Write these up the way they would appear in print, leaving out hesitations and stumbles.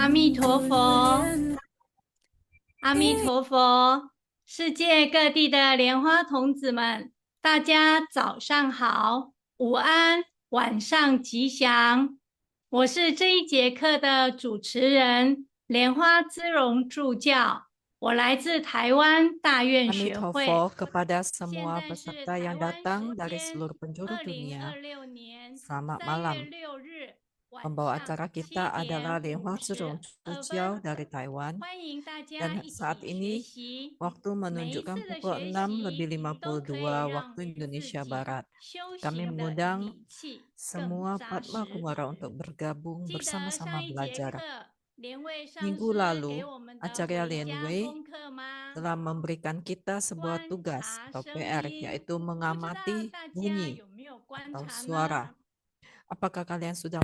阿弥陀佛，阿弥陀佛！世界各地的莲花童子们，大家早上好，午安，晚上吉祥。我是这一节课的主持人，莲花姿容助教。我来自台湾大愿学会。 kepada semua peserta yang datang dari seluruh penjuru dunia. Selamat malam. Pembawa acara kita adalah Lianhua Zhirong Zhujiao dari Taiwan. Dan saat ini waktu menunjukkan pukul 6:52 waktu Indonesia Barat. Kami mengundang semua Padma Kumara untuk bergabung bersama-sama belajar. Minggu lalu, Acarya Lien Wei telah memberikan kita sebuah tugas atau PR, yaitu mengamati bunyi atau suara. Apakah kalian sudah?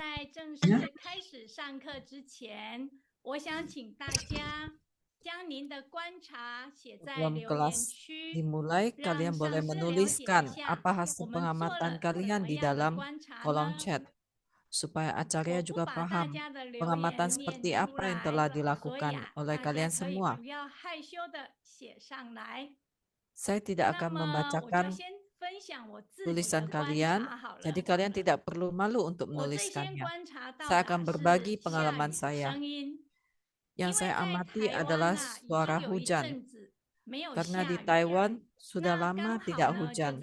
Sebelum kelas dimulai, kalian boleh menuliskan apa hasil pengamatan kalian di dalam kolom chat, supaya acarya juga paham pengamatan seperti apa yang telah dilakukan oleh kalian semua. Saya tidak akan membacakan tulisan kalian, jadi kalian tidak perlu malu untuk menuliskannya. Saya akan berbagi pengalaman saya. Yang saya amati adalah suara hujan, karena di Taiwan sudah lama tidak hujan.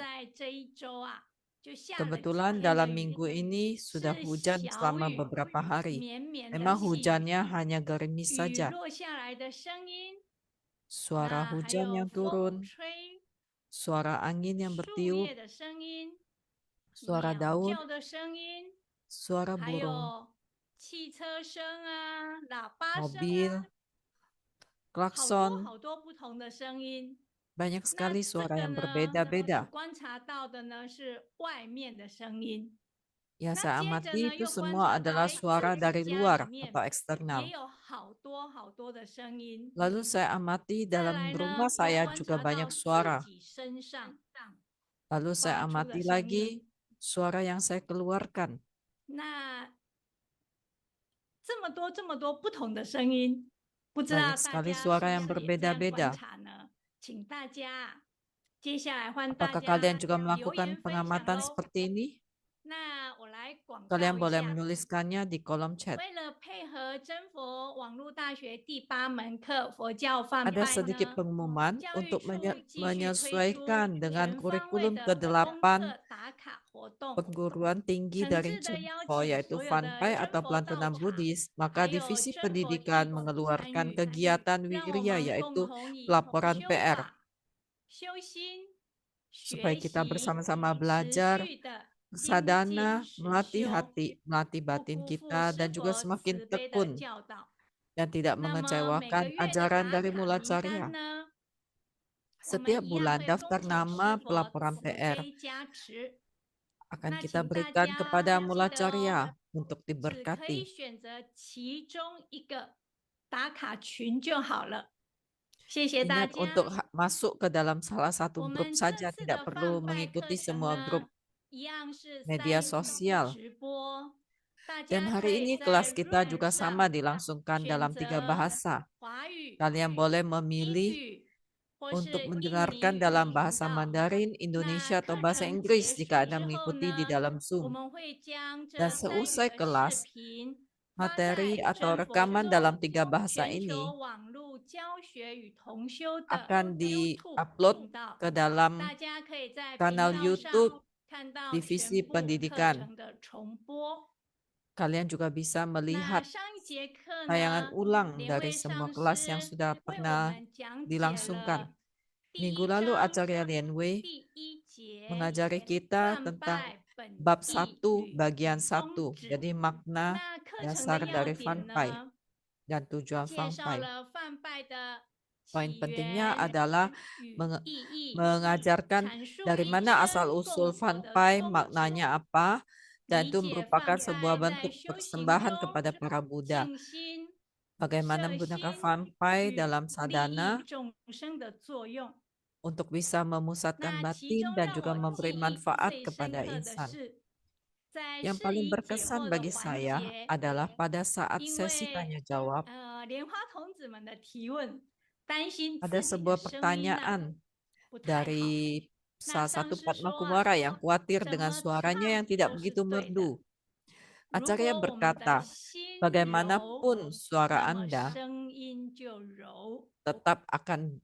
Kebetulan dalam minggu ini sudah hujan selama beberapa hari. Memang hujannya hanya gerimis saja. Suara hujan yang turun, suara angin yang bertiup, suara daun, suara burung, 汽车声啊，喇叭声 mobil, 啊，好多 klakson, 好多不同的声音。 banyak 那 sekali 这 suara 个 yang 呢，我 berbeda-beda. 观察到的呢是外面的声音。 Yang 那 saya 接着 amati 呢， itu 又观 semua 察到， adalah 哎，自 suara 己 dari 家里 luar 面 atau 也 eksternal. 有好多好多的声音。 Lalu saya amati 再 dalam 来 rumah 呢，又 saya 观 juga 察到 banyak 自 suara. 己身上 Lalu saya 发出的 amati 声 lagi 音。 suara yang saya keluarkan. 那这么多不同的声音，不知道 Banyak 大 sekali 家是 suara 不 yang 是也这样观 berbeda-beda. 察呢？请大家接下来换大 Apakah 家 kalian juga 留 melakukan 言分享 pengamatan 喽。 seperti ini? 那我来广 Kalian 告一 boleh 下。 menuliskannya di kolom chat. 为了配合真佛网络大学第8门课佛教范 Ada 派 sedikit 呢， pengumuman 教育 untuk 处继续推出 menyesuaikan dengan 全方位 kurikulum 的功 ke-8 课打卡活动， perguruan tinggi 诚 dari 挚的邀 Chunpo, 请 yaitu 所有的 Fanpai 真 atau 佛道 Pelantunan 场， Buddhis, 还 maka 有 divisi 真佛 pendidikan 义工参 mengeluarkan 与， kegiatan 让我 wirya, 们共 yaitu 同以 pelaporan 修 PR, 法、修心、 supaya 学 kita 习 bersama-sama 持 belajar, 续的精进 sadana, 实 melatih 修， hati, melatih 不 batin 辜负 kita, 师 dan juga 佛 semakin 慈悲的 tekun 教导。 dan tidak 那么每个 mengecewakan 月的 ajaran 打 dari 卡 Mula 名单 Carya. 呢，我们 Setiap 一样 bulan 会 daftar 恭请 nama 师佛 pelaporan 慈 PR 悲加持。 akan 那 kita 请大 berikan 家 kepada 记 Mula 得哦， Carya untuk 只可以 diberkati. 选择其中一个打卡群就好了。谢谢大 Ingat 家。 untuk masuk ke dalam salah satu 我 grup 们这 saja, 次 tidak 的 perlu 泛拜课 mengikuti 程 semua 呢， grup 一样是 media 3语 sosial. 直播，大 Dan 家可 hari 以 ini 在 kelas kita 软 juga sama 上 dilangsungkan 选 dalam 3 择 bahasa. 华语、 Kalian boleh 英 memilih 语或 untuk 是印尼 mendengarkan 语 dalam 频 bahasa 道。 Mandarin, 那 Indonesia, atau 课 bahasa 程 Inggris 结 jika 束 Anda 之后 mengikuti di 呢， dalam 我 Zoom. 们会将 Dan 这3 seusai 语的视 kelas, 频发 materi 在 atau 真佛 rekaman dalam 众 3 bahasa 全球 ini 网络教学与同修的 akan YouTube di-upload 频道， ke dalam 大家可以在频 kanal 道 YouTube 上看到 Divisi 全部课 Pendidikan. 程的重播。 Kalian juga bisa 那 melihat 上一节课 tayangan 呢， ulang 莲 dari 位 semua 上 kelas 师 yang sudah 为我 pernah 们讲解 dilangsungkan. 了第 Minggu 1 lalu 章 Acarya Lianwei 第1节 mengajari kita 泛 tentang 拜本 bab 义 1 与 bagian 宗 1, 旨。 jadi makna 那课程的 dasar 要 dari 点 Fanpai 呢， dan tujuan 介绍 Fanpai. 了泛拜的 Poin 起 pentingnya 源 adalah 与 menge- 意义， mengajarkan 阐述 dari 一 mana 真 asal 共 usul 活的 Fanpai, 宗旨， maknanya apa, dan 理 itu 解 merupakan 泛 sebuah 拜在 bentuk 修行 persembahan 中 kepada para Buddha. 静心、 Bagaimana 摄 menggunakan 心 Fanpai 与 dalam 利 sadhana 益众生的作用。 untuk bisa memusatkan 那其 batin 中 dan 让 juga 我记 memberi 忆 manfaat 最深 kepada 刻的 insan. 是，在 Yang 释 paling 疑解 berkesan 惑的 bagi 环 saya 节， adalah pada saat 因 sesi 为 tanya jawab 莲花童子们的提问，担心 ada 自己的 sebuah 声音呢 pertanyaan 不太好。 dari 那 salah 上 satu 师 Padma 说啊， Kumara yang khawatir 怎 dengan 么 suaranya 唱 yang tidak 都是 begitu 对的。 merdu. 如 Acarya 果我们的 berkata, 心柔， bagaimanapun suara 那么 Anda 声音就柔。 tetap akan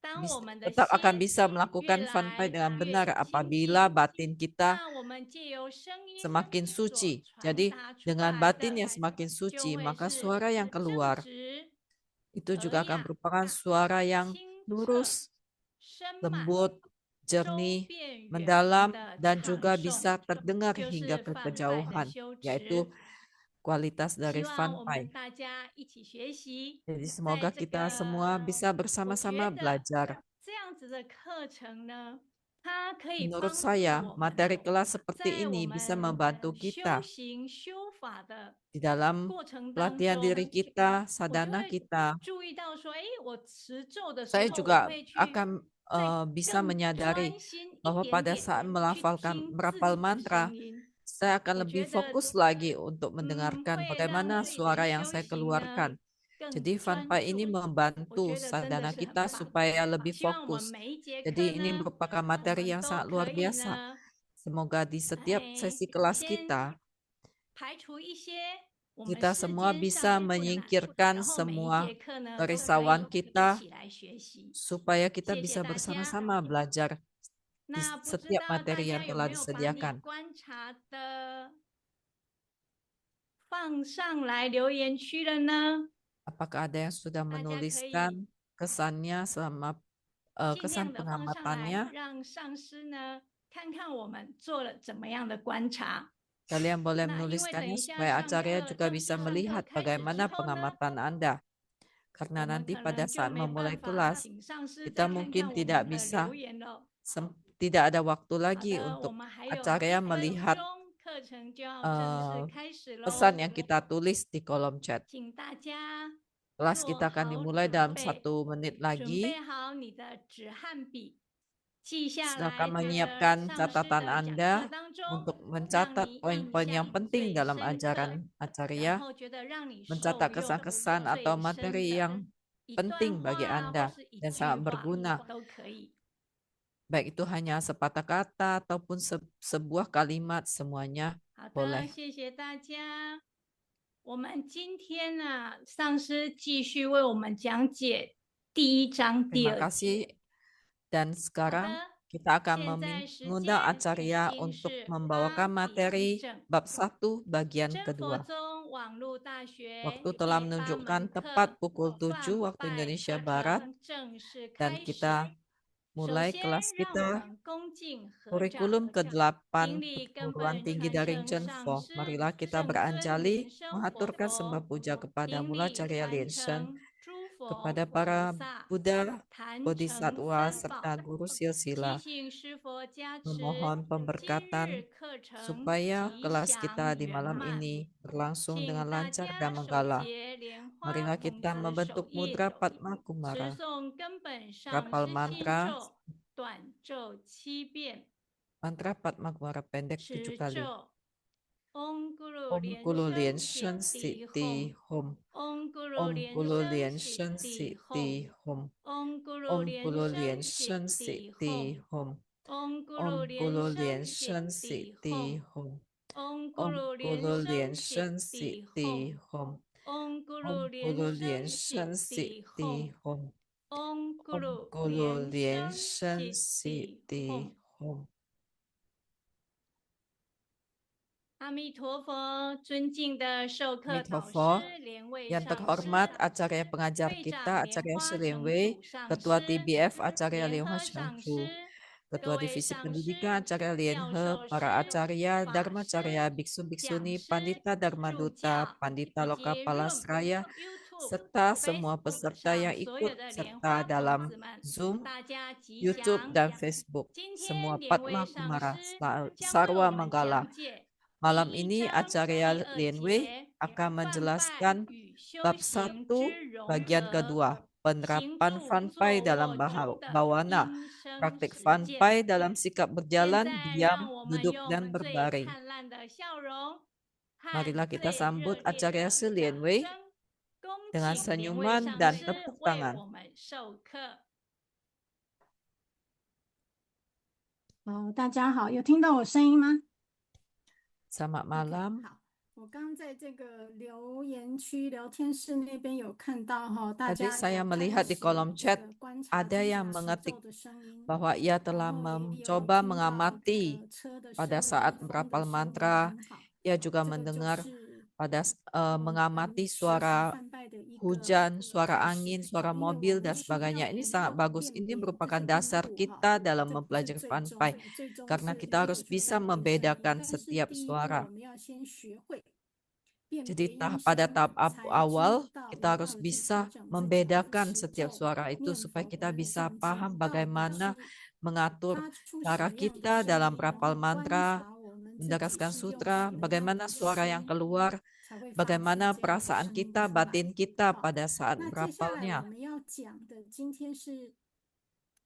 当我们的 tetap akan 心 bisa 越 melakukan 来 Fanpai dengan 越 benar 精 apabila 进， batin kita 那我们借由声音 semakin 所 suci. 传 Jadi 达出 dengan 来 batin 的， yang semakin 就 suci, 会 maka 是 suara yang 正 keluar 直、 itu 和 juga akan 雅、 merupakan suara yang 清澈、 lurus, 深满、 lembut, 周 jernih, 遍远 mendalam, 的 dan 唱 juga 诵， bisa terdengar 就 hingga 是 ke 泛拜的 kejauhan, 修 yaitu 持。 kualitas 希 dari 望我们 Fanpai. 大家一起学习， Jadi 在 semoga 这 kita 个 semua bisa 我觉 bersama-sama 得 belajar. 这样子的课程呢，它可以 Menurut 帮助 saya, 我们 materi kelas seperti 在我 ini bisa 们 membantu 修 kita 行修法的 di dalam 过程当 pelatihan diri 中， kita, 我就 sadhana 会 kita. 注意到说，哎，我持咒的时 Saya 候，我 juga 会去 akan 再 bisa 更 menyadari 专心一 bahwa 点 pada 点 saat 去 melafalkan 听自 merapal 己的 mantra, 声音。 saya akan 我 lebih 觉得 fokus lagi untuk 会 mendengarkan 让 bagaimana 自己的 suara yang 修 saya 行呢 keluarkan. 更 Jadi 专 Fanpai ini 注。我 membantu 觉得真的 sadhana 是很 kita 棒。 supaya lebih 希望我们 fokus. 每一节课 Jadi ini 呢， merupakan 我 materi 们 yang 都 sangat 可 luar 以 biasa. 呢， Semoga di setiap 哎， sesi kelas 先 kita, 排除一些我们 kita 世 semua 间 bisa 上不难， menyingkirkan 然后每一 semua 节课呢都可以 kerisauan 一 kita 起来学习。 supaya kita 谢谢 bisa 大家。 bersama-sama belajar di 那不知 setiap 道大 materi 家 yang 有 telah 没有把你 disediakan. 观察的放上来留言区了呢？ Apakah ada yang sudah 大家可以 menuliskan kesannya selama 尽 kesan 量的放上来， pengamatannya? 让上师呢看看我们做了怎么样的观察。Kalian boleh 那因为等 menuliskannya 一下 supaya 上 acaranya 课 juga 正式 bisa 上课 melihat 开始之 bagaimana 后呢， pengamatan Anda. Karena 我们 nanti 可 pada 能就 saat 没办 memulai 法 kelas, 请上师 kita 再看 mungkin 看我 tidak 们的 bisa, 留言了。 tidak ada waktu 好 lagi 的，我 untuk 们还有 acaranya 1分 melihat 钟，课程就要正式 eh, 开始 pesan 喽。 yang kita tulis di kolom chat. 请大家 Kelas 做 kita akan 好 dimulai 准 dalam 备， 1 menit 准备 lagi. 好你的纸和笔，记下 Silakan 来觉得 menyiapkan 上师 catatan 的讲课 Anda 当中 untuk 让 mencatat 你印 poin-poin yang 象 penting 最 dalam 深刻， ajaran 然 acarya, 后觉得让你受 mencatat 用 kesan-kesan atau 最深 materi 的 yang 一 penting 段 bagi 话或 Anda 是一 dan 句 sangat 话 berguna. 都可以。 Baik itu hanya sepatah kata ataupun sebuah kalimat, semuanya 好的， boleh. 谢谢大家。我们今天呢，上师继续为我们讲解第1章第 Terima 2节。 kasih. Dan 好 sekarang 的， kita akan 现在时 mengundang 间已 Acarya 经 untuk 是 membawakan 8点 materi 整。 bab 1 bagian 真佛 kedua. 宗网络大学 Waktu 第 telah 8 menunjukkan 门 tepat 课 pukul 7 泛 waktu 拜 Indonesia 课 Barat 程正式 dan 开始。 kita 首 mulai 先， kelas 让我 kita 们恭敬合掌， kurikulum ke-8 顶礼根 perguruan 本 tinggi 传 dari 承 Chen 上 Fo. 师， Marilah kita 圣尊 beranjali 莲生活 mengaturkan sembah 佛， puja kepada 顶 Mula 礼 Carya 传 Lien Shen, 承诸佛 kepada 菩 para 萨， Buddha, 坛城 Bodhisattva, 三宝， serta guru 提 silsila, 醒师佛加持。 memohon 今 pemberkatan 日课程 supaya 吉 kelas 祥 kita di 圆 malam 满， ini berlangsung 请 dengan 大 lancar 家 dan 手 menggala. 结莲花 Marilah 童 kita 子手 membentuk 印， mudra 持 Padma Kumara, 诵根本上 rapal 师心 mantra, 咒短咒7遍， mantra Padma Kumara pendek 7 持 kali. 咒。Om Guru Om 莲 Kulu 生 Lien 解 Shen 地 Siti Hom， Hum. Om Guru Om 莲 Kulu 生 Lien 解 Shen 地 Siti Hom， Hum. Om Guru Om 莲 Kulu 生 Lien 解 Shen 地 Siti Hom， Hum. Om Guru Om 莲 Kulu 生 Lien 解 Shen 地 Siti Hom， Hum. Om Om Guru 莲 Kulu 生 Lien 解 Shen 地 Siti Hom， Hum. Om Guru Om 莲 Kulu 生 Lien 解 Shen 地 Siti Hom， Hum. Om Om Guru Kulu 莲 Lien 生 Shen 解地 Siti Hom。 Hum. 阿弥陀佛，尊敬的授课导师 Amitofo, 莲位 yang 上师， terhormat Acarya pengajar 会 kita, 长莲 Acarya 花 Shilin 城 Wei, 主上 Ketua 师， TBF Acarya 莲 Lianghua 和上 Shengchu, 师，各 Ketua 位 Divisi 上师、 Pendidikan Acarya 教 Lianhe, 授 para 师、 Acarya, 法 Dharma 师、 Carya, 讲 Biksu Biksuni, 师、 Pandita Dharma 助 Duta, 教 Pandita 以 Loka 及 Room、 Palasraya, YouTube、 serta semua Facebook peserta 上 yang 所有 ikut 的莲 serta 花童 dalam 子们， Zoom, 大家吉 YouTube 祥。 dan Facebook. 今 Semua 天莲位 Padma 上 Kumara 师 Sa- 将为我 Sarwa 们 Manggala. 讲解 Malam 第1 ini 章第 Acarya 2 Lien Wei 节 akan 泛拜 menjelaskan 与修 bab 行 1 之融 bagian 合， kedua, 行 penerapan 住 Fanpai 坐 dalam 卧中的 bawana, 因生 praktik 实践。 Fanpai dalam sikap 现 berjalan, 在 diam, 让我们 duduk 用 dan 最 berbaring. 灿烂的笑容和 Marilah kita 最 sambut 热烈 Acarya 的 Lien 掌 Wei 声，恭 dengan 请莲位 senyuman 上 dan 师 tepuk 为 tangan. 我们授课。大家好，有听到我声音吗？ Selamat malam. 好，我刚在这个留言区聊天室那边有看到哈，大 Tadi 家 saya 有开 melihat di 始 kolom 这 chat 个观察 ada 听 yang 持 mengetik 咒的声音， bahwa ia 然 telah 后也有 mencoba 听到这 mengamati 个车的 pada 声 saat 音，风的 merapal 声音， mantra. 很好。 Ia juga 这个就 mendengar 是 pada 我们 mengamati 学习 suara 梵拜的一个 hujan, suara 开始， angin, suara 因为我 mobil 们 dan 需要 sebagainya. Ini 能 sangat 够 bagus. 辨 Ini 别，这 merupakan 是第一 dasar 步哈， kita dalam 这不是 mempelajari 最终 Fanpai 的，最终 karena 是 kita 第一 harus 个就是 bisa 分辨声音， membedakan 但是 setiap 第一步 suara. 我们要先学会辨 Jadi 别音 pada 声， tahap 才知 awal 道 kita 有 harus 道去调 bisa 整自己的 membedakan 持 setiap 咒、 suara itu 念 supaya 佛 kita 和 bisa 向 paham 前到达 bagaimana 是 mengatur 发出什 cara 么样的 kita 声 dalam 音，然 rapal 后观 mantra, 察我们自己 menderaskan 是用 sutra, 什么样 bagaimana 的 suara yang 心， keluar, 才会发出 bagaimana 这样的 perasaan 声音 kita, 出来。 batin kita 好， pada saat 那接下来我 merapalnya. 们要讲的今天是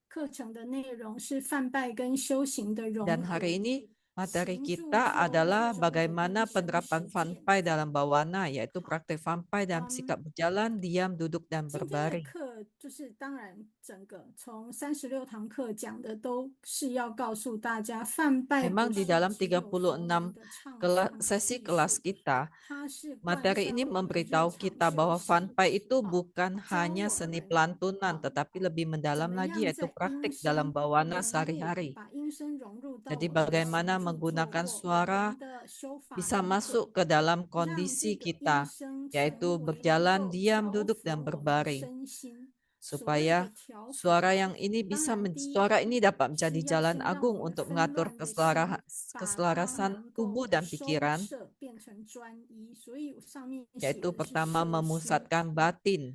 课程的内容是梵拜跟修行的融 Dan 合， hari ini materi 行住 kita 坐卧 adalah 中的 bagaimana 因生 penerapan 实践。 Fanpai dalam bawana, yaitu 好， praktek Fanpai dalam sikap berjalan, diam, duduk, dan 今天的 berbaring. 课就是当然整个从36堂课讲的都是要告诉大家，梵拜 Memang 不 di 是 dalam 只有佛门 36的唱诵 sesi 艺 kelas 术， kita, 它是贯 materi 穿 ini 我们日 memberitahu 常 kita 修 bahwa 行。 Fanpai itu 好， bukan 教 hanya 我 seni 们 pelantunan, 好 tetapi lebih 怎 mendalam 么 lagi, 样 yaitu 在音 praktik dalam 声 bawana 融入， sehari-hari. 把音声融入到 Jadi 我们的行 bagaimana 住坐 menggunakan 卧，我 suara 们的修法 bisa 等 masuk 等， ke dalam 让这 kondisi 个音 kita, 声 yaitu 成为能 berjalan 够 diam, 调 duduk, 伏 dan 我们的 berbaring. 身心。supaya suara yang ini suara ini dapat menjadi jalan agung untuk mengatur keselarasan tubuh dan pikiran, yaitu pertama memusatkan batin.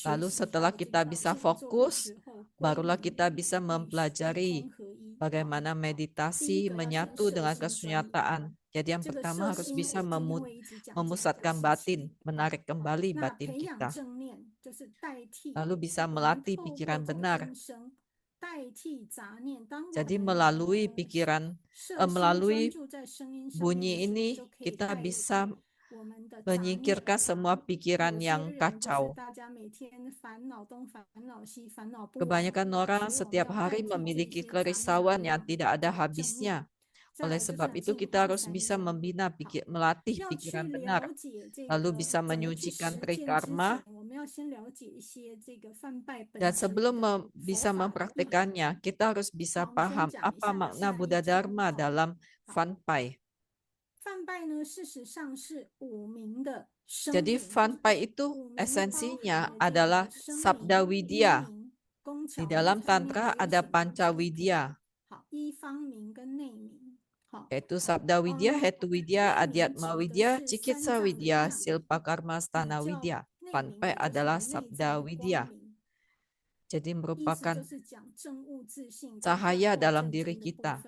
Lalu setelah kita bisa fokus, barulah kita bisa mempelajari bagaimana meditasi menyatu dengan kesunyataan. Jadi yang pertama harus bisa memusatkan batin, menarik kembali batin kita. Lalu bisa melatih pikiran benar. Jadi melalui melalui bunyi ini kita bisa menyingkirkan semua pikiran yang kacau. Kebanyakan orang setiap hari memiliki kerisauan yang tidak ada habisnya. Oleh sebab itu kita harus bisa melatih pikiran benar, lalu bisa menyucikan trikarma. Dan sebelum bisa mempraktikannya, kita harus bisa paham apa makna Buddha Dharma dalam Fanpai. Jadi Fanpai itu esensinya adalah Sabda Widya. Di dalam Tantra ada Panca Widya, yaitu Sabda Widya, Hetu Widya, Adhyatma Widya, Cikitsa Widya, Silpa Karma Stana Widya. Fanpai adalah Sabda Widya. Jadi merupakan cahaya dalam diri kita.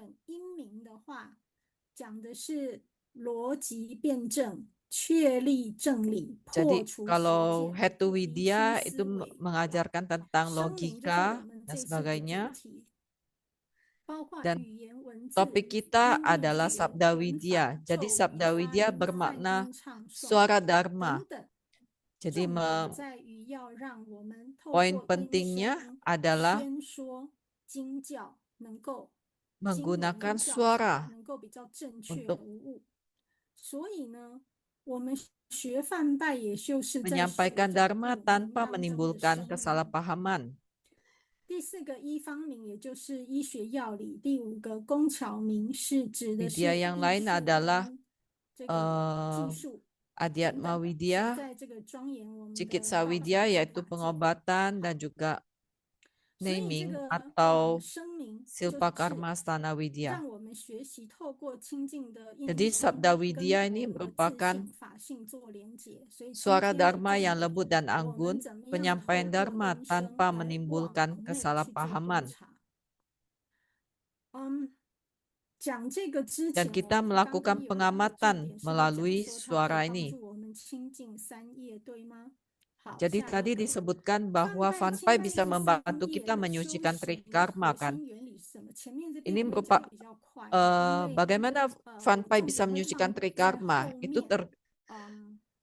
Jadi kalau Hetu Widya itu mengajarkan tentang logika dan sebagainya. Dan topik kita adalah Sabda Widya. Jadi Sabda Widya bermakna suara Dharma. Jadi poin pentingnya adalah menggunakan suara untuk menyampaikan Dharma tanpa menimbulkan kesalahpahaman. Widya yang lain adalah Adhyatma Widya, Cikitsa Widya yaitu pengobatan dan juga naming atau Silpa Karma Stana Widya. Jadi Sabda Widya ini merupakan suara Dharma yang lembut dan anggun, penyampaian Dharma tanpa menimbulkan kesalahpahaman. Dan kita melakukan pengamatan melalui suara ini. Jadi tadi disebutkan bahwa Fanpai bisa membantu kita menyucikan trikarma kan. Ini merupakan bagaimana Fanpai bisa menyucikan trikarma. Itu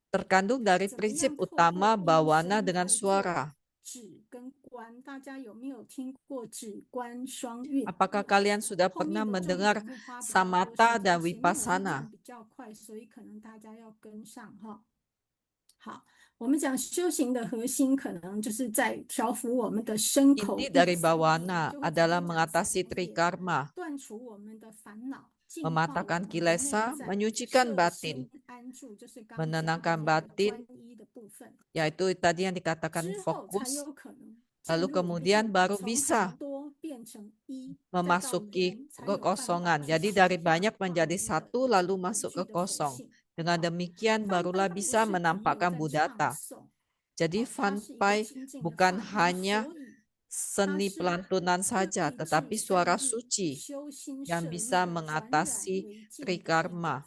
terkandung dari prinsip utama bawana dengan suara. Apakah kalian sudah pernah mendengar samatha dan vipassana? Inti dari bawana adalah mengatasi trikarma, mematahkan kilesa, menyucikan batin, menenangkan batin, yaitu tadi yang dikatakan fokus. Lalu kemudian baru bisa memasuki kekosongan. Jadi dari banyak menjadi satu lalu masuk ke kosong. Dengan demikian barulah bisa menampakkan Buddhata. Jadi Fanpai bukan hanya seni pelantunan saja, tetapi suara suci yang bisa mengatasi trikarma.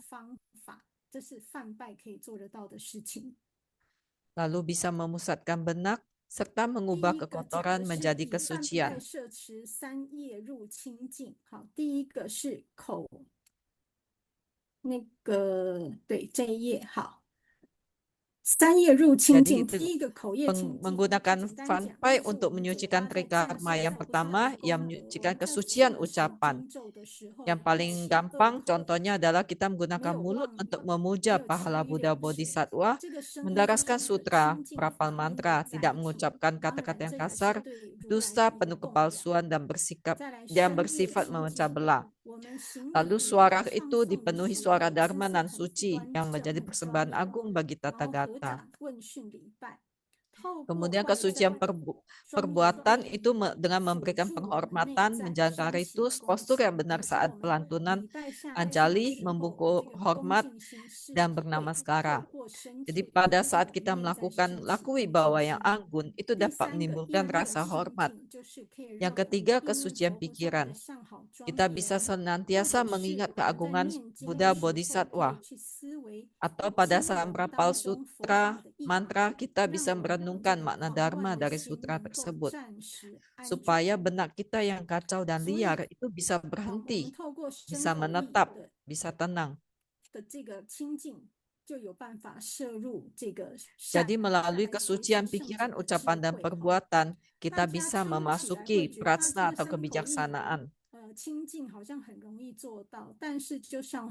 Lalu bisa memusatkan benak, serta mengubah kekotoran menjadi kesucian. Jadi menggunakan Fanpai untuk menyucikan trikarma. Yang pertama, yang menyucikan kesucian ucapan. Yang paling gampang contohnya adalah kita menggunakan mulut untuk memuja pahala Buddha Bodhisattva, mendaraskan sutra, merapal mantra, tidak mengucapkan kata-kata yang kasar, dusta, penuh kepalsuan, dan bersifat memecah belah. Lalu suara itu dipenuhi suara dharma nan suci yang menjadi persembahan agung bagi Tathagata. Kemudian kesucian perbuatan itu dengan memberikan penghormatan, menjalankan ritus, postur yang benar saat pelantunan anjali, membungkuk hormat, dan bernamaskara. Jadi pada saat kita melakukan laku wibawa yang anggun, itu dapat menimbulkan rasa hormat. Yang ketiga, kesucian pikiran. Kita bisa senantiasa mengingat keagungan Buddha Bodhisattva. Atau pada saat merapal sutra, mantra, kita bisa merenungkan makna dharma dari sutra tersebut. Supaya benak kita yang kacau dan liar itu bisa berhenti, bisa menetap, bisa tenang. Jadi melalui kesucian pikiran, ucapan, dan perbuatan, kita bisa memasuki prajna atau kebijaksanaan.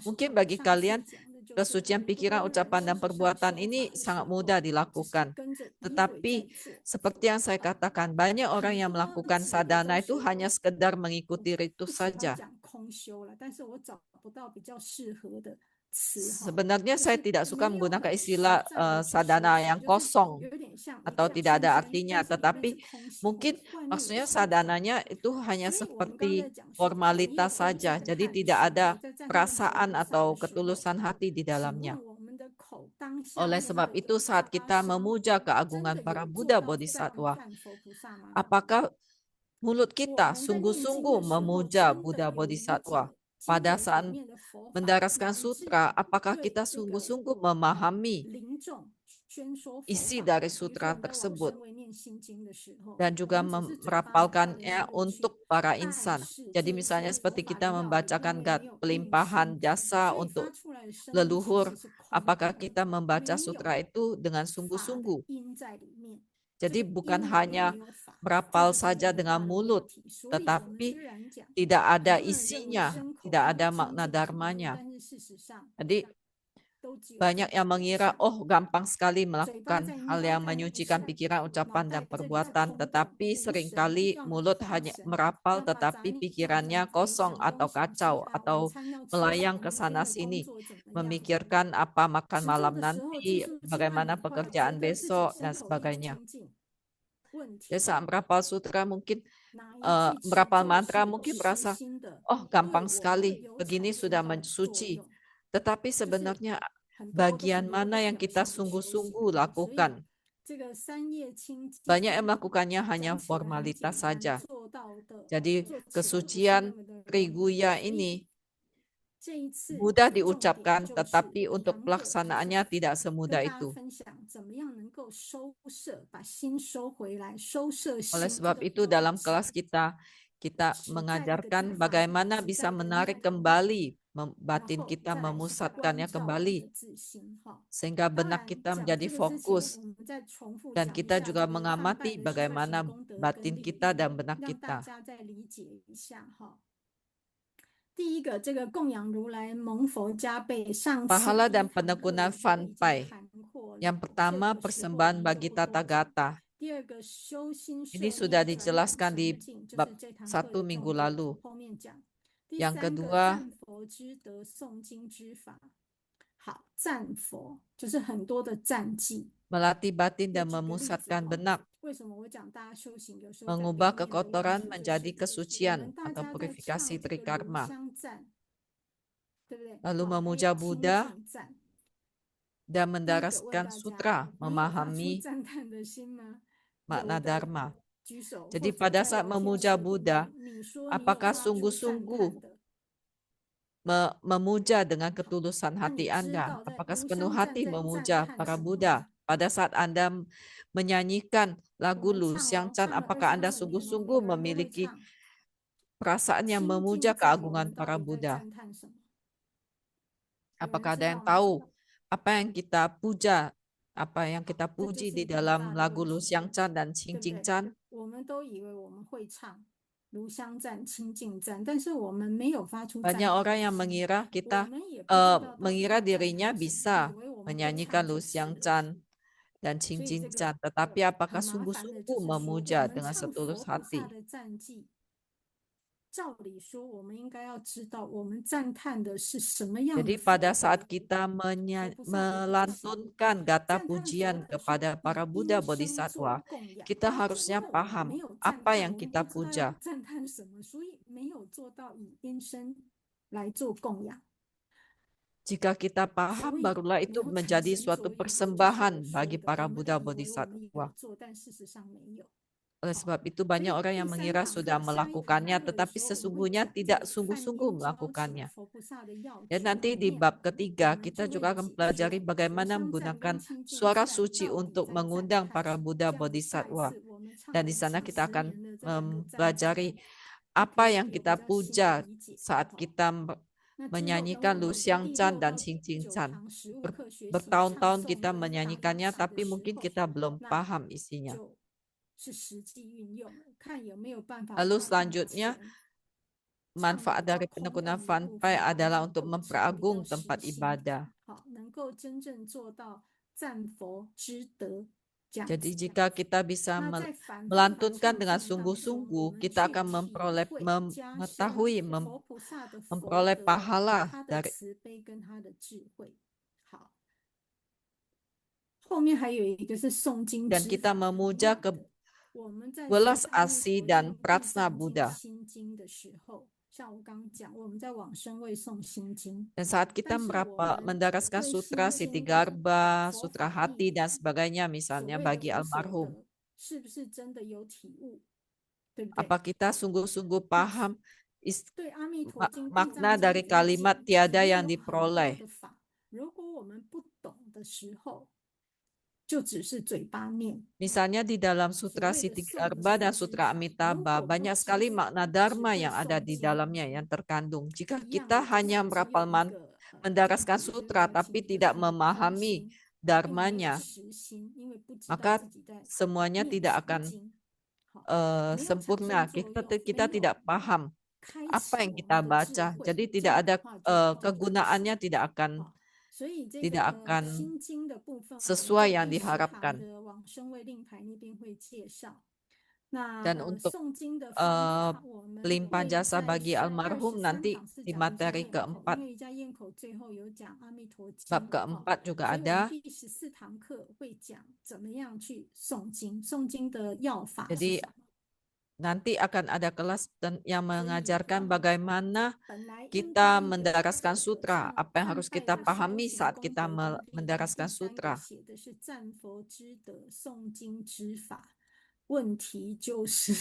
Mungkin bagi kalian, kesucian pikiran, ucapan, dan perbuatan ini sangat mudah dilakukan. Tetapi seperti yang saya katakan, banyak orang yang melakukan sadhana itu hanya sekedar mengikuti ritus saja. Sebenarnya saya tidak suka menggunakan istilah sadhana yang kosong atau tidak ada artinya, tetapi mungkin maksudnya sadhananya itu hanya seperti formalitas saja, jadi tidak ada perasaan atau ketulusan hati di dalamnya. Oleh sebab itu, saat kita memuja keagungan para Buddha Bodhisattva, apakah mulut kita sungguh-sungguh memuja Buddha Bodhisattva? Pada saat mendaraskan sutra, apakah kita sungguh-sungguh memahami isi dari sutra tersebut dan juga merapalkannya untuk para insan. Jadi misalnya seperti kita membacakan pelimpahan jasa untuk leluhur, apakah kita membaca sutra itu dengan sungguh-sungguh? Jadi bukan hanya merapal saja dengan mulut, tetapi tidak ada isinya, tidak ada makna dharmanya. Jadi banyak yang mengira, oh gampang sekali melakukan hal yang menyucikan pikiran, ucapan, dan perbuatan, tetapi seringkali mulut hanya merapal, tetapi pikirannya kosong atau kacau, atau melayang ke sana sini, memikirkan apa makan malam nanti, bagaimana pekerjaan besok, dan sebagainya. Jadi saat merapal sutra mungkin, merapal mantra mungkin merasa, oh gampang sekali, begini sudah mensuci. Tetapi sebenarnya bagian mana yang kita sungguh-sungguh lakukan? Banyak yang melakukannya hanya formalitas saja. Jadi kesucian Triguya ini mudah diucapkan, tetapi untuk pelaksanaannya tidak semudah itu. Oleh sebab itu dalam kelas kita mengajarkan bagaimana bisa menarik kembali batin kita, memusatkannya kembali, sehingga benak kita menjadi fokus, dan kita juga mengamati bagaimana batin kita dan benak kita. Pahala dan penekunan Fanpai. Yang pertama, persembahan bagi Tathagata. Ini sudah dijelaskan di bab 1 minggu lalu. Yang kedua, melatih batin dan memusatkan benak, mengubah kekotoran menjadi kesucian atau purifikasi trikarma, lalu memuja Buddha dan mendaraskan sutra, memahami makna dharma. Jadi pada saat memuja Buddha, apakah sungguh-sungguh memuja dengan ketulusan hati Anda? Apakah sepenuh hati memuja para Buddha? Pada saat Anda menyanyikan lagu Lu Xiang Chan, apakah Anda sungguh-sungguh memiliki perasaan yang memuja keagungan para Buddha? Apakah ada yang tahu apa yang kita puja, apa yang kita puji di dalam lagu Lu Xiang Chan dan Qing Jing Chan? Banyak orang yang mengira mengira dirinya bisa menyanyikan Lu Xiang Chan dan cincin-cincin, tetapi apakah sungguh-sungguh memuja dengan setulus hati? 照理说，我们应该要知道，我们赞叹的是什么样 Jadi 的佛 pada 德。 saat kita melantunkan kata pujian kepada para Buddha 以生做 Bodhisattva, 供养， kita 那 harusnya 因为我们 paham 没有赞 apa 叹， yang 我们 kita 不知道要 puja. 赞叹什么，所以没有做到以因生来做供养。 Jika kita 所 paham, 以 barulah 没 itu 有产 menjadi 生 suatu 作用，也就是我 persembahan 说 bagi 的， para 我们 Buddha 以为我们有 Bodhisattva. 做，但事实上没有。 Oleh 好， sebab itu 所 banyak 以 orang 第 yang 三 mengira 堂 sudah 课下一堂 melakukannya, 课的 tetapi 时候，我们会 sesungguhnya 讲这 tidak 个梵 sungguh-sungguh 音交起 melakukannya. 佛菩萨的要 Dan 诀 nanti 里 di 面， bab 我 ketiga 们 kita 就会 juga akan 解 pelajari 说佛 bagaimana 香赞跟 menggunakan 清净 suara 赞 suci 到底 untuk 在赞 mengundang 叹 para 什么。 Buddha 这样子下一 Bodhisattva. 次我们唱 Dan di 完 sana 几 kita 十 akan 年的这两个赞词， mempelajari 就 apa 可以 yang 有 kita 比较新的 puja 理解。 saat 好， kita 那之后等 menyanyikan 我 Lu 们 Xiang 第 Chan 6 dan 到 Qing Qing 9 Chan. 堂实物课学习唱 Bertahun-tahun 诵 kita 跟大法 menyanyikannya, 禅的 tapi 时 mungkin 候， kita belum 那 paham isinya. 就是实际运用了，看有没有办法 Lalu 把以 selanjutnya, 前唱的 manfaat 比较 dari 空洞 penekunan 的部 Fanpai 分，把 adalah 它 untuk 补成比较 memperagung 实 tempat 心， ibadah. 好，能够真正做到赞佛知德这样 Jadi 子。 jika kita bisa 那在反复的 melantunkan 唱 dengan 诵当中，我 sungguh-sungguh, 们 kita 去 akan 体会加深 mengetahui, 佛菩萨的佛 memperoleh 德， pahala 他的 dari 慈悲跟他的智慧。好，后面还有一个是诵经 dan 之 kita 法，很 memuja 妙 ke 的。我们在学 belas 阿弥 asih 陀 dan 经、地 Prajna 藏经、 Buddha. 心经的时候，像我刚刚讲，我们在往生位诵心经， Dan saat kita 但是我们 mendaraskan 对 sutra 心 Siti 经的 Garba, 佛 sutra 法 hati 义， dan sebagainya 所 misalnya 谓的 bagi 佛所 almarhum. 得，是不是真的有体悟，对不对？ Apa kita sungguh-sungguh paham 对阿弥陀经、地 makna 藏经 dari 里 kalimat 讲， tiada 里面 yang 有很多 diperoleh? 的法，如果我们不懂的时候，就只是嘴巴念。 Misalnya di dalam 所 sutra 谓的 Siti 诵 Garba 经 dan 之 sutra 法，如 Amitabha 果不 banyak 知 sekali 法， makna 只 dharma 会 yang ada 诵 di 经， dalamnya yang terkandung. Jika 一样 kita 的，就 hanya 是只有 merapal 一个讲 mendaraskan 法，就是 sutra 了 tapi 解，就 tidak 是很空 memahami 心，并没有 dharmanya, 实心，因为不知道 maka 自己在 semuanya 念 tidak 什么 akan 经。好，没有产 sempurna. 生作 Kita 用，没 kita 有 tidak paham 开 apa 启 yang 我 kita 们的智 baca. 慧， Jadi 这 tidak 样 ada 的话就比较可惜。 kegunaannya tidak akan 好，所以这 tidak 个 akan 心经的部分，我们 sesuai 在 yang 第10堂 diharapkan. 的往生位令牌那边会介绍。那 Dan untuk 诵经的方法，我们 limpah 会 jasa 在 bagi almarhum 23 nanti 堂是 di 讲瑜伽 materi 咽口，因 keempat. 为瑜伽咽口最后有讲阿弥陀 Bab 经，好， keempat juga 所以我们 ada. 第14堂课会讲怎么样去诵经，诵经的要法是 Jadi 什么。 nanti akan ada kelas yang mengajarkan 所以 bagaimana 本来应 kita 该有 mendaraskan 这个 sutra, 像 apa yang 梵 harus 拜 kita 的修 pahami 行 saat 功 kita 德跟地藏， mendaraskan 第3个 sutra. 写的是赞佛之德、诵经之法。问题就是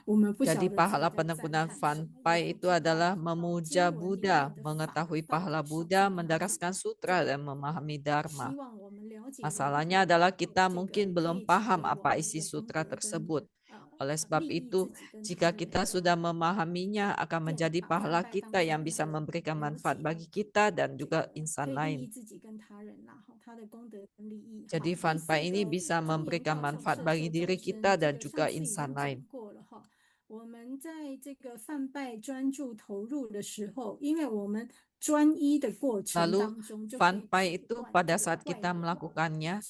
我们不晓 Jadi 得自己 pahala 在赞 penekunan 叹什么，也 Fanpai 不 itu 知道 adalah 经 memuja 文里 Buddha, 面的法 mengetahui 到底 pahala 是 Buddha, 怎么样的。 mendaraskan 这 sutra 个 dan memahami 希 Dharma. 望我们了解了以 Masalahnya 后， adalah kita 这个 mungkin 可 belum 以 paham 成为我 apa 们 isi 的功 sutra 德跟 tersebut. Oleh sebab 利益 itu, 自己跟他 jika 人 kita 的。 sudah memahaminya, akan 电 menjadi 把 pahala 梵拜 kita 当 yang 成一 bisa 个 memberikan 了 manfaat 解， bagi kita dan 这 juga 个 insan 可以利 lain. 益自己跟他人啦，哈，他的功德跟利益。 好， Jadi 第 Fanpai 4 ini 个 bisa 庄严 memberikan 教授 manfaat 摄 bagi 受 diri 众 kita 生，这 dan 个 juga 上次已 insan 经 lain. 讲过了哈。我们在这个梵拜专注投入的时候，因为我们专一的过程 Lalu 当中，就可以 Fanpai 止 itu 断 pada 这个 saat 坏 kita 念， melakukannya,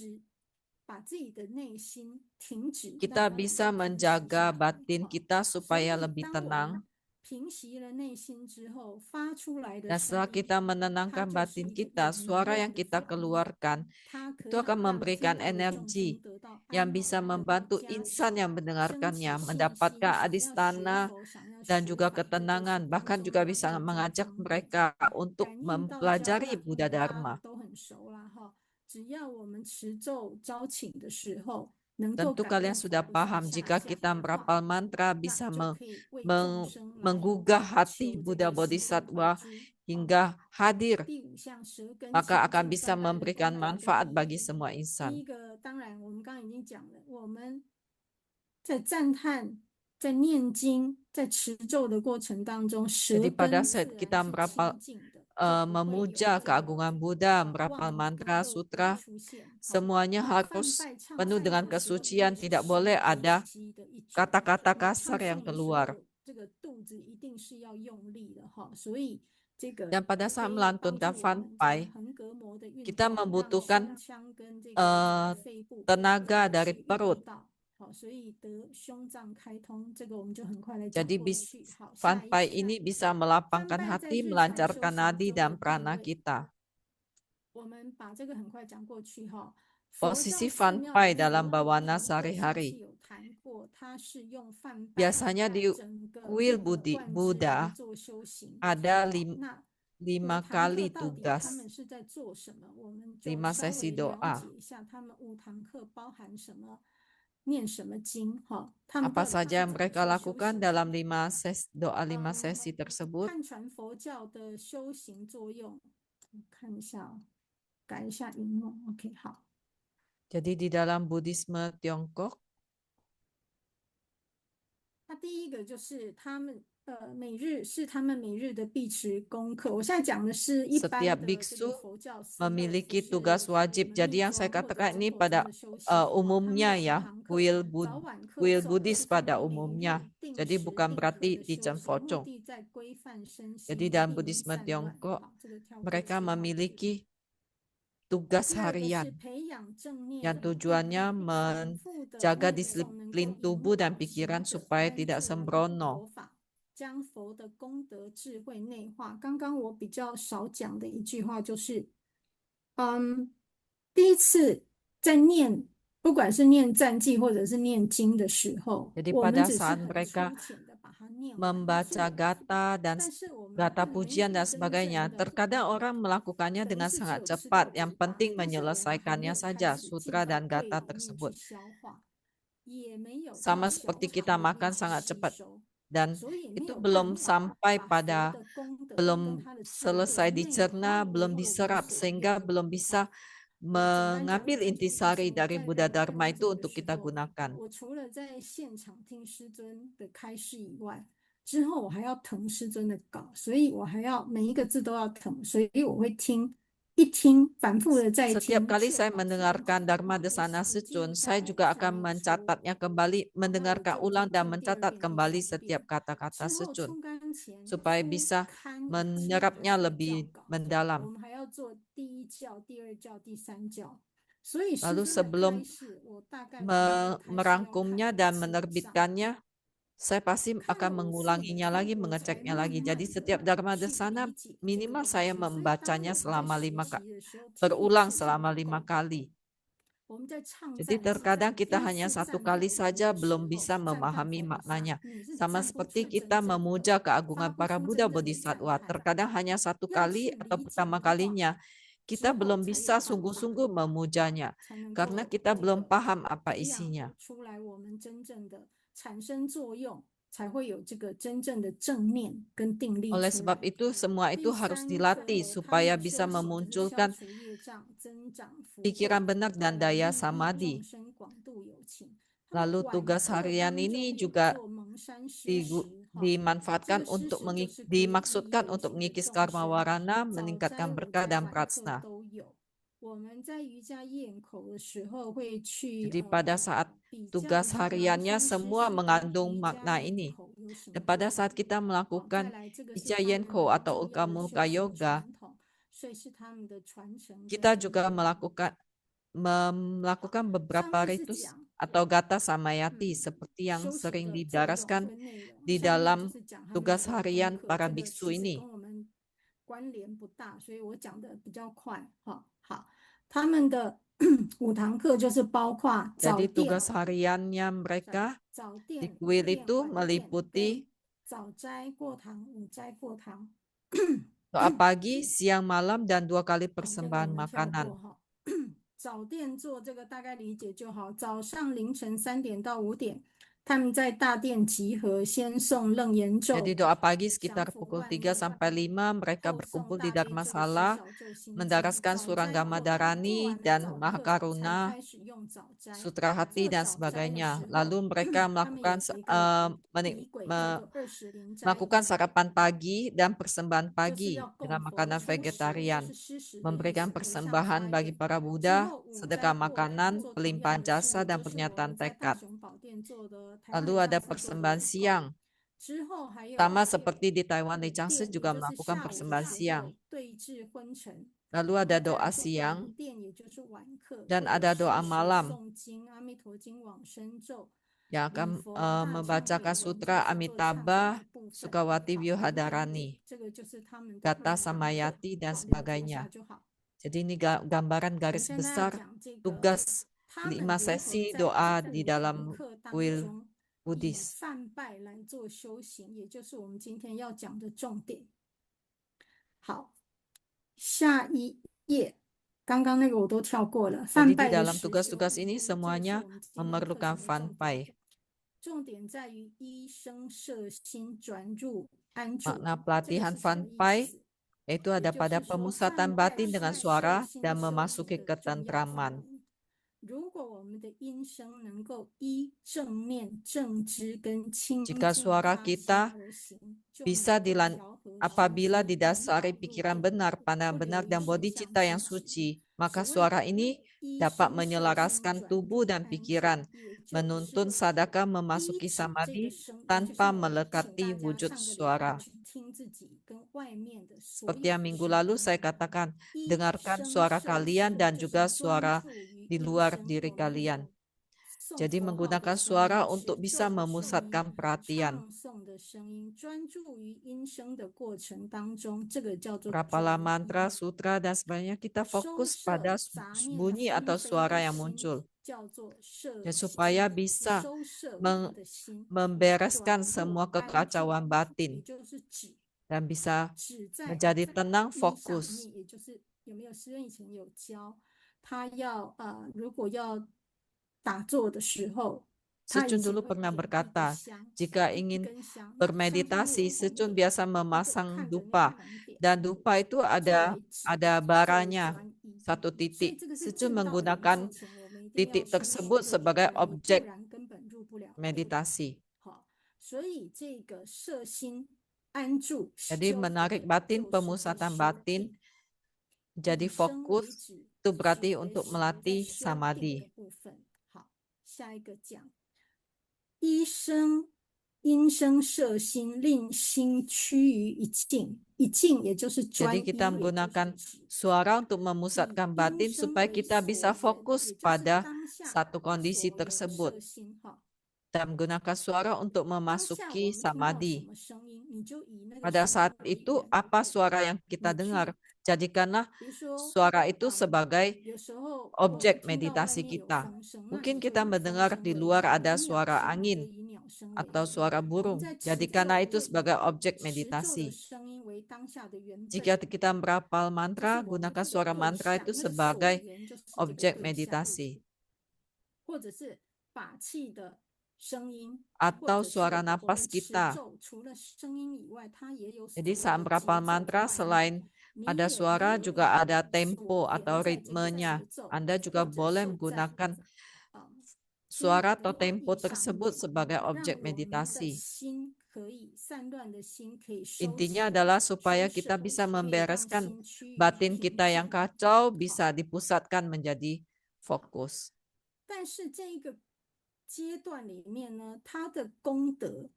把自己的内心停止， kita 让它 bisa 平息 menjaga 下来。 batin 哈， kita 所 supaya 以 lebih 当我们 tenang. 平息了内心之后，发出来的 Dan 声 setelah 音， kita 它 menenangkan 就是 batin 一个 kita, 有 suara 能 yang 量的 kita 法门， keluarkan 它可 itu 以 akan 让 memberikan 听到的众生 energi 得到 yang 安 bisa 稳，得到 membantu 加 insan 持， yang 升起 mendengarkannya 信心， mendapatkan 想要学 adistana 佛，想要 dan 学 juga 法的这些 ketenangan. 很 Bahkan 重 juga 要 bisa 的教 mengajak 方。 mereka untuk 感应道交 mempelajari 难， Buddha 大家 Dharma. 都很熟啦哈。只要我们持咒招请的时候，能够 Tentu 感 kalian 应佛 sudah 菩萨 paham 下 jika 降 kita 的话， merapal mantra 那 bisa 就可以为众生来 menggugah hati 求这 Buddha 个息根怀 Bodhisattva 珠。 hingga hadir, 第5项舌根 maka 前 akan 这个 bisa 梵拜的功 memberikan 德 manfaat 跟 bagi 利益。 semua 第 insan. 一个，当然我们刚刚已经讲了，我们在赞叹、在念经、在持咒的过程当中，舌 Jadi pada 根 saat 自 kita 然是 merapal 清净的，就不会有 memuja 这个 keagungan Buddha, 妄 merapal 跟 mantra 恶 sutra, 出现。好， semuanya 那梵 harus 拜唱 penuh 赞 dengan 的时候，因 kesucian, 为是 tidak 身 boleh 口 ada 息的一种， kata-kata 那唱 kasar yang 诵的时 keluar. 候，这个肚子一定是要用力的哈，所以 Dan pada saat melantunkan Fan Pai, kita membutuhkan tenaga dari perut. Jadi Fan Pai ini bisa melapangkan hati, melancarkan nadi dan prana kita. Posisi Fan Pai dalam bawana sehari-hari. Biasanya di kuil Buddha ada 5 kali tugas, 5 sesi doa. Apa saja yang mereka lakukan dalam 5 sesi tersebut? Jadi di dalam Buddhisme Tiongkok, setiap biksu memiliki tugas wajib. Jadi yang saya katakan ini pada umumnya ya, kuil Buddhis pada umumnya. Jadi bukan berarti di Chen Fo-chung. Jadi dalam Buddhisme Tiongkok, mereka memiliki tugas harian yang tujuannya menjaga disiplin tubuh dan pikiran supaya tidak sembrono. 将佛的功德智慧内化。刚刚我比较少讲的一句话就是，第一次在念，不管是念赞记或者是念经的时候， Jadi 我们 pada 只是 saat 很 mereka 粗浅的把它念完， membaca gata dan 但是我们 gata 并没 pujian 有 dan 真 sebagainya, 正的 terkadang orang melakukannya 等于 dengan 是只 sangat 有吃 cepat. 到 Yang 嘴巴， penting 但是我们还没 menyelesaikannya 有开 saja, 始进 sutra 到 dan 肺 gata 里面去 tersebut. 消化，也没有到 Sama 小 seperti 肠 kita 里面 makan 去 sangat 吸 cepat 收， dan 所以没 itu 有 belum 办法 sampai 把佛 pada 的功德跟 belum 它的智慧 selesai 内 dicerna, 化为 belum 我们 diserap 所 sehingga 用。 belum bisa 我简单讲 mengambil 2点，就 intisari 是我 dari 在 Buddha 带 Dharma 课 itu 程的 untuk 时 kita 候， gunakan. 我除了在现场听师尊的开示以外，之后我还要誊师尊的稿，所以我还要每一个字都要誊，所以我会听，一听反复的再 Setiap 听， kali 确 saya 保师尊 mendengarkan 讲的 Dharma 话我 Desana 实际 Sucun, 在 saya 我 juga 生 akan 命说。 mencatatnya kembali, 然后我 mendengarkan 就 ulang 听 dan 第二 mencatat 遍、第 kembali 3 setiap 遍。 kata-kata 之后 Sucun 出竿前 supaya 出 bisa 刊以前还 menyerapnya 要教 lebih 稿，我 mendalam. 们还要做第1教、第2教、第3教。所以师 Lalu 尊的 sebelum 开示，我大概每一个开示要看 merangkumnya 2 dan 次以上。 menerbitkannya, saya pasti 看 akan 了5次以 mengulanginya 后， lagi, 我才 mengeceknya 慢 lagi. 慢 Jadi 的 setiap Dharma 去 Desana 理解这个 minimal 东 saya 西。所以当我 membacanya 们在 selama 学 5 习的时候，听一 berulang 次是 selama 不 5 够的。 kali. 我们在唱 Jadi 赞词， terkadang 第 kita 1 hanya 次 1 赞美 kali 佛 saja 的时 belum 候， bisa 赞叹 memahami 佛菩萨， maknanya. 你是 Sama 赞不 seperti 出 kita 真正 memuja 的， keagungan 发不 para 出 Buddha 真正的赞 Bodhisattva. 叹。 Terkadang hanya 1 要 kali 去 atau 理解 pertama 的话， kalinya 之 kita 后 belum 才有 bisa 办法 sungguh-sungguh memujanya 才能 karena 够 kita 这 belum 个 paham apa 培养 isinya. 出来我们真正的产生作用，才会有这个真正的正念跟定力 Oleh 出 sebab 来。 itu semua itu 第 harus 3， dilatih 他 supaya 的 bisa 修行就是消 memunculkan 除业障，增长福 pikiran 慧， benar dan daya 利益众 samadhi. 生，广度有情。他 Lalu 们晚 tugas 课 harian 当 ini 中有 juga 做蒙山施食， 这 dimanfaatkan 个施 untuk 食就是给予 dimaksudkan 有 untuk 情的 mengikis 众 karma 生， warana, 早 meningkatkan 斋、午 berkah 斋、 dan 晚课 prajna. 都有。我们在瑜伽咽口的时候会去 Jadi pada saat 比较 tugas 蒙 hariannya 山施 semua 食跟 mengandung 瑜 makna 伽咽 ini. 口有什么 Dan 不 pada 同？ saat kita 再 melakukan 来这个是他 Ijayenko 们 atau 重要的 Ulkamulka 修行 Yoga, 传统，所以是他们的传承跟 kita 遗 juga 传。 melakukan 上 beberapa 面是 ritus 讲 atau gata samayati seperti yang 修行 sering 的作用 didaraskan 跟内容， di 下面就 dalam 是讲他们 tugas 的功 harian 课。 para 这个 biksu 其实 ini. 跟我们关联不大，所以我讲的比较快。好，他们的5堂课就是包括早 Jadi 殿、 tugas hariannya mereka 早 di 殿、午 kuil 殿、 itu 晚殿跟 meliputi 早斋过堂、午斋过堂。 doa pagi, siang, malam, dan 2 kali 这个我 persembahan 们跳 makanan. 过哈。早殿做这个大概理解就好。早上凌晨3点到5点，他们在大殿集合，先诵楞严咒， Jadi doa pagi 降 sekitar 伏 pukul 万 3 念， sampai 5 mereka 后诵 berkumpul 大 di 悲咒、十 Dharmasala, 小咒心经。 mendaraskan 早斋 Surangama 过堂，做 Dharani 完了 dan 早课才 Mahakaruna, 开始用早斋。 Sutra 这 Hati 个 dan 早斋的 sebagainya. 时 Lalu 候， mereka 他们有 melakukan 一个仪轨叫做20灵斋仪， melakukan sarapan pagi dan persembahan 就是 pagi 要供 dengan 佛 makanan 出食，就 vegetarian, 是施食的意 memberikan 思，回向 persembahan 发 bagi 愿。 para 之 Buddha, 后午斋 sedekah 过堂 makanan, 做同样 pelimpahan 的事 jasa 情， dan 就是我 pernyataan 们在大 tekad. 雄宝殿做的，台湾 Lalu 上 ada 次做的 persembahan 礼供。 siang. Sama seperti di Taiwan, Li Changshi juga melakukan persembahan siang. Lalu ada doa siang dan ada doa malam yang akan membacakan sutra Amitabha, Sukawati Vyuhadarani, Gata Samayati, dan sebagainya. Jadi ini gambaran garis besar tugas 5 sesi doa di dalam kuil Buddhis. 犯拜来做修行，也就是我们今天要讲的重点。好，下一页，刚刚那个我都跳过了。 Jadi 犯拜 di 的 dalam 实修， tugas-tugas ini 这个是 semuanya 我们今天课 memerlukan 程的重点。 fanpai. 重点在于一生摄心转入安住。 Makna 这个 pelatihan 是什么意 fanpai 思？ yaitu ada 也就 pada 是说， pemusatan 犯拜 batin 是 dengan 摄 suara 心 dan 修行 memasuki 的重要范 ketentraman. 围。 如果我们的音声能够依正念、正知跟清 Jika 净 suara 发心 kita 而行，就 bisa 能够调和身 apabila 心， didasari 引导入 pikiran 定， benar, 不 pandang 流 benar 于 dan 身 bodi 相 cita yang 自执。 suci, maka 所谓 suara 的 ini 一 dapat 生摄心 menyelaraskan 转 tubuh 入 dan 安住， pikiran, 也就是 menuntun sadaka 依 memasuki 止这个 samadhi 声，也就是 tanpa 我请 melekati 大家 wujud 上个礼拜 suara. 去听自己跟外面的所 Seperti 有 yang 的 minggu 声 lalu 音。 saya katakan, 一 dengarkan 生 suara 摄 kalian 心 dan 就 juga 是专 suara 注于 di 音 luar 声， diri 我们 kalian. 有诵 Jadi 佛号的 menggunakan 声 suara 音、 untuk 持 bisa 咒的声音、 memusatkan perhatian. 唱诵的声音， 专注于音声的过程当中，这个叫做 Rapala 转 mantra, 移。 sutra, dan sebagainya kita 收 fokus 摄 pada 杂念 bunyi 纷 atau 飞 suara 的 yang 心， muncul. 叫做摄 Ya, 心， supaya bisa 收摄我们的心， membereskan 转入 semua 安住， kekacauan 也 batin 就是指 dan bisa 指在 menjadi tenang 一上 fokus. 面，也就是有没有师恩以前有教，他要如果要打坐的时候，他以 Secun 前 dulu 会 pernah 点一个 berkata, 香， jika 一 ingin 根香，那香上面 bermeditasi, 有红 Secun 点， biasa 一个 memasang 看着那个 dupa, 红点 dan dupa itu 作 ada 为指， ada 作为 baranya 专一。 satu 所以 titik. 这个是 Secun 进到灵 menggunakan 界前，我们一定要 titik 先学 tersebut 会 sebagai 专一，不 objek 然根本入不了定。 meditasi. 好，所以这个摄心安住 Jadi 修 menarik 的 batin, 就是在 pemusatan 修 batin 定， jadi 以身为 fokus 止， itu berarti 止为 untuk 实，在 melatih 修定的 samadhi. 部分。好，下一个讲一生因声摄心，令心趋于一境。一境也就是专 Jadi 一， kita 也就是 menggunakan 止。 suara untuk 以 memusatkan 音 batin 声 supaya 为 kita 所 bisa 缘， fokus 也就是 pada 当下 satu kondisi 所有的 tersebut 摄心。哈， dan menggunakan suara untuk 当下我 memasuki 们听到什 samadhi. 么声音，你就以那个 Pada 声 saat 音为 itu 缘。 apa suara yang kita 你去， dengar, jadikanlah 比如说， suara itu sebagai 有时候我们 objek 听到外 meditasi 面有 kita. 风声，那 Mungkin 你就 kita 以风 mendengar 声 di 为 luar 缘， ada 有鸟 suara 声，你就 angin 以鸟声为 atau 缘。 suara 我们 burung. 在持咒， Jadikanlah 我 itu 会 sebagai 以 objek 持咒的 meditasi. 声音为当下的原 Jika 本， kita merapal 这是 mantra, 我们 gunakan 这个 suara 对 mantra 象， itu 那个所 sebagai 缘就是这个 objek 对象， meditasi. 或者是法器的声音，或 Atau 者是 suara 我 napas 们持 kita. 咒，除了声音以外，它也有所 Jadi 谓 saat 的节 merapal 奏 mantra 在外面。 selain 你 ada 也 suara 可 juga 以 ada 所 tempo 缘 atau 在这个 ritmenya. 节奏， Anda 或 juga 者 boleh 是在 menggunakan 经 suara 文 atau 或 tempo 意上 tersebut 面， sebagai 让 objek 我们的 meditasi. 心可以散乱的心可以收 Intinya 起， adalah 收 supaya 摄， kita bisa 可以让 membereskan 心趋于 batin 平 kita yang 静。 kacau 好， bisa dipusatkan menjadi fokus. 但是这一个阶段里面呢，它的功德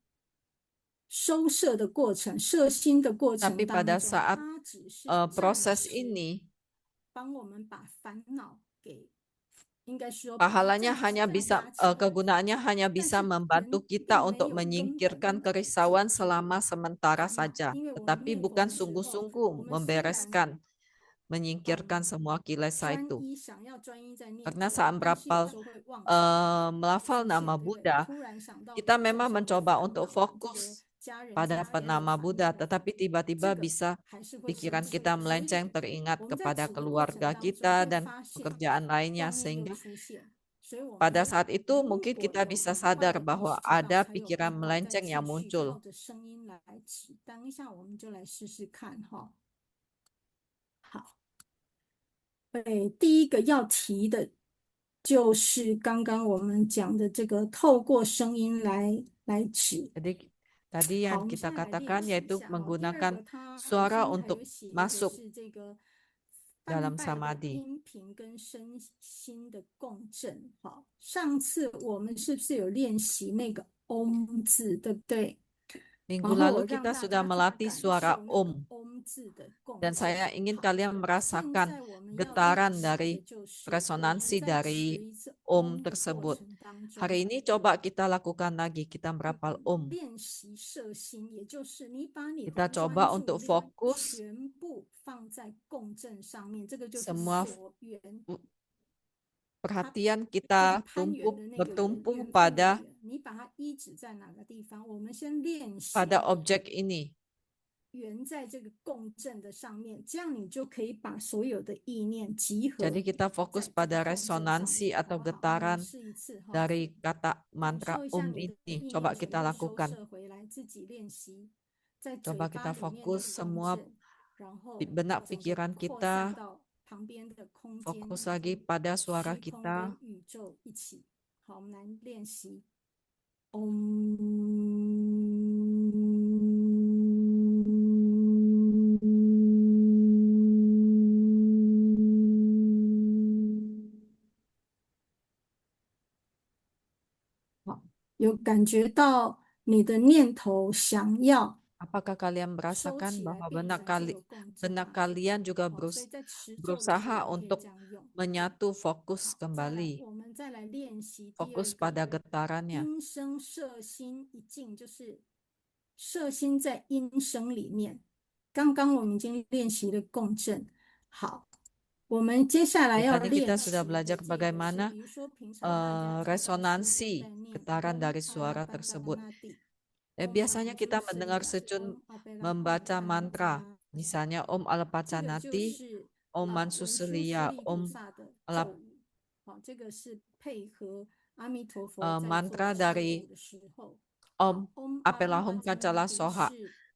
收摄的过程、摄心的过程 Tapi 当 pada 中， saat 它只是 proses 暂时 ini, 帮我们把烦恼给，应该说 pahalanya 暂时 hanya 让 bisa 压起来。 kegunaannya hanya 但 bisa 是 membantu 原 kita 并没 untuk 有根本 menyingkirkan 的解 kerisauan 决 selama sementara 烦恼， saja, 因为我们 tetapi 念佛 bukan 的时候， 我 sungguh-sungguh 们虽然 membereskan, menyingkirkan semua kilesa 专 itu. 一想要专一在念 Karena 佛， saat 但是有 berapal 时候会忘记 melafal 出 nama 现，对不对？ Buddha, 突然想到 kita 宗 memang 教的 mencoba 烦 untuk 恼，这个 fokus 家人 pada 之间的 nama 烦 Buddha, 恼， tetapi 这 tiba-tiba 个 bisa 还是会生 pikiran 出 kita 来。所以 melenceng 我 teringat 们在 kepada 止的过程 keluarga 当中 kita 会 dan 发现 pekerjaan lainnya, 妄念又 sehingga 出现，所以我 pada 们 saat itu 如 mungkin 果 kita 有 bisa 坏 sadar 的意 bahwa 识知道， ada 才有 pikiran 办法再 melenceng 继 yang 续 muncul. 靠着声音来止。等一下我们就来试试看哈。好，第一个要提的就是刚刚我们讲的这个透过声音来止。 Jadi tadi 好， yang 我们 kita 现在来练 katakan 习一 yaitu 下哈。第二 menggunakan 个，它 suara 上面还有 untuk 写的 masuk 是这个犯 dalam 拜的 samadhi. 音频跟身心的共振。好，上次我们是不是有练习那个嗡字，对不对？ Minggu 然后 lalu 我让 kita 大 sudah 家去 melatih 感 suara 受那个 om. om 字的共 Dan 振。 saya ingin 好， kalian 现 merasakan 在我们要练 getaran 习 dari 的就是我 resonansi 们在持 dari 一次 om om 的过 tersebut. 程当中， Hari ini coba kita lakukan lagi, kita merapal om. 练习摄心，也就是你把你的 Kita 专 coba 注 untuk 力 fokus 全部放在共振上面，这个就是 semua 所缘， perhatian 就是 kita 攀缘的那个缘， bertumpu 缘分的 pada 缘。你把它依止在哪个地方？我们先练习 pada objek ini. 缘在这个共振的上面，这样你就可以把所有的意念集合 Jadi kita 在 fokus 这个 pada 共振上 resonansi 面，好 atau 不好？我们 getaran 试一次哈， dari kata 感 mantra 受一下 om 你的 ini. 意 Coba 念全 kita 部收 lakukan. 摄回来，自己练习，在嘴 Coba 巴 kita 里面的 fokus 共 semua 振，然后 benak 整个 pikiran 扩散 kita, 到旁边的空间、 fokus lagi pada suara 虚空 kita. 跟宇宙一起。好，我们来练习。嗡。好，有感觉到你的念头想要 Apakah kalian 收 merasakan 起来 bahwa 变成这个共振 benak 吗？ kalian juga 好，所以在持咒的时 berusaha 候可以 untuk 这样用。 menyatu fokus 好，再来 kembali, 我们再来练习第二 fokus 个 pada getarannya. 音声摄心一静，就是摄心在音声里面。刚刚我们已经练习了共振，好，我们接下来要 Tadi 练 kita 习 sudah 的 belajar 这个是， bagaimana 比如说平常大家在找时间 resonansi 在念 getaran dari Om suara Arabata tersebut. Nadi， Biasanya Om kita Manjusri mendengar Yasi， secun Om Abela membaca mantra, Abata， misalnya Om 这个就 Alpacanati, 是 Om 文殊师 Mansuselia, 利菩 Om 萨的咒 Alap, 语。好，这个是配合阿弥陀佛在做 mantra 持 dari 咒的时候。 Om 好，Om Apelahum Kancala Arabata Soha.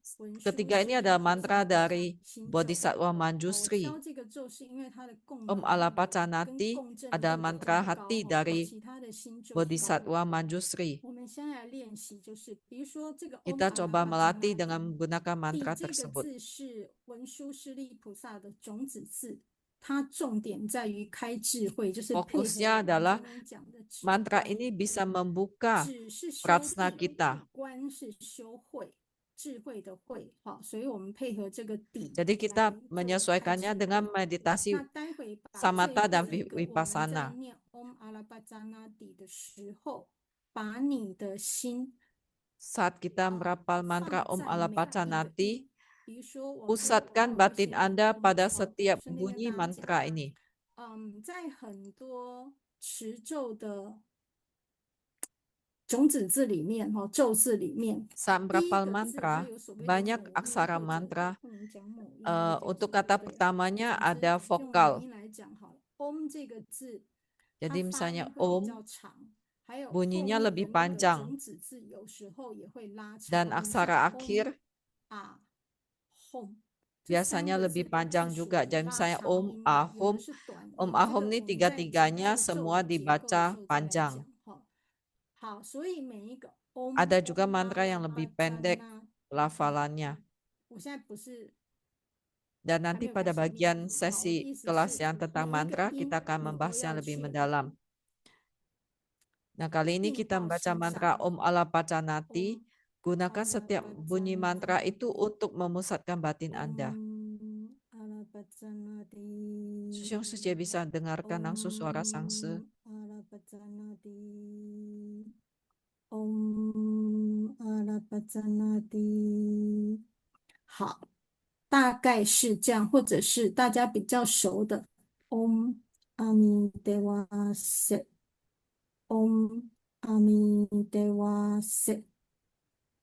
是文殊 Ketiga 师 ini 利 ada 菩 mantra 萨的 dari 心咒。 Bodhisattva 我挑 Manjusri. 这个咒是因为它的共 Om 鸣跟 Alapacanati 共振 ada 度比 mantra 较高 hati 哈， dari 其他的心咒高。 Bodhisattva Manjusri. 我们先来练习，就是比如说这个 Om Kita coba melatih Arabata dengan Nadi， menggunakan 地 mantra 这个 tersebut. 字是文殊师利菩萨的种子字，它重点在于开智慧，就是配合我 Fokusnya 们 adalah 今天讲的止 mantra 观。 ini bisa membuka 止是修 prajna 定， kita. 观是修慧，智慧的慧。好，所以我们配合这个底 Jadi 来 kita 做开 menyesuaikannya 智 dengan 慧。 meditasi 那待会把最 samatha 后 dan 一个我们在 vipassana. 念 Om Alabajana 底的时候，把你的心 Saat kita merapal mantra 放 Om 在每一个 Alapacanati, 音。比如说，我说 pusatkan 我 batin 先 Anda 嗡 pada 好， setiap 顺便跟 bunyi 大家讲， mantra ini. 在很多持咒的种子字里面，咒字里面， Saat 第一 merapal 个字它 mantra, 有所谓的 banyak 母音 aksara 或者 mantra. 不能讲母音，应该叫 Untuk 什么 kata 对啊？ pertamanya 总之 ada 用母 vokal. 音来讲好了。Om 这个字， 它 Jadi 发 misalnya 音会比 Om, 较长，还有后 bunyinya 面的 lebih 那个 panjang. 种子字有时候也会拉长 Dan 音，像 aksara Om akhir 啊 Hom。 这三 biasanya 个 lebih 字都是 panjang 属 juga. 于 Jadi 拉 misalnya 长 Om, 音的，有的 Ahom. 是短 Om 音。这 Ahom 个 ini 我们在讲 tiga-tiganya 这个咒 semua 的结构的 dibaca 时候再来 panjang. 讲哈。好，所以每一个 Om Ada juga mantra yang lebih pendek Alabajana， pelafalannya. 我现在不是 Dan 还 nanti 没有开 pada 始念。 bagian 好，我的 sesi 意思 kelas 是 yang tentang 每一个 mantra, 音 kita akan 你都 membahasnya 要 lebih 去 mendalam. Nah, kali ini 印 kita 到 membaca 心 mantra 上。 Om Alapacanati. Om Gunakan setiap bunyi mantra itu Alabajana untuk memusatkan batin Anda. Om Alabajana Susyong Susye bisa dengarkan langsung suara Sangse. Alabajana Om Alabajana。 好，大概是这样，或者是大家比较熟的 Om Ami Dewa Se Om Ami Dewa Se，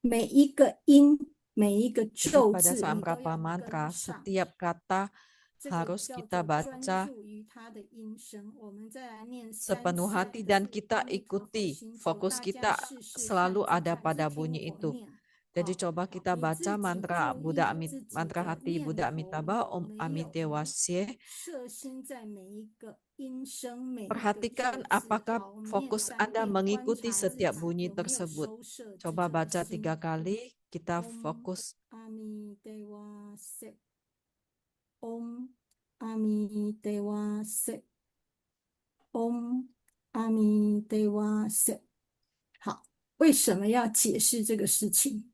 每一个音，每一个 Jadi 咒 pada 字 saat 你都 merapal 要跟 mantra, 上， setiap kata 这个 harus 叫 kita 做专 baca 注于它的音声。我们再来念3 sepenuh 次 hati 的 dan kita 阿弥陀佛 ikuti. 心咒， Fokus 大家 kita 试试 selalu 看， ada 只 pada 听 bunyi 我 itu. 念。 Jadi 好， coba kita 你 baca 自己 mantra 注 Buddha 意自己 mantra 的 hati 念 Buddha 头 Amitabha 有 Om 没 Amite 有 Wasye. 摄心在每一个音声，每一个 Perhatikan 咒字。 apakah 好，我们念 fokus 3 Anda 遍，观 mengikuti 察自 setiap 己 bunyi 有没有 tersebut. 收摄自 Coba 己的 baca 心。 3 kali, kita Om fokus. Ami Dewa Se Om Ami Dewa Se Om Ami Dewa Se。 好，为什么要解释这个事情？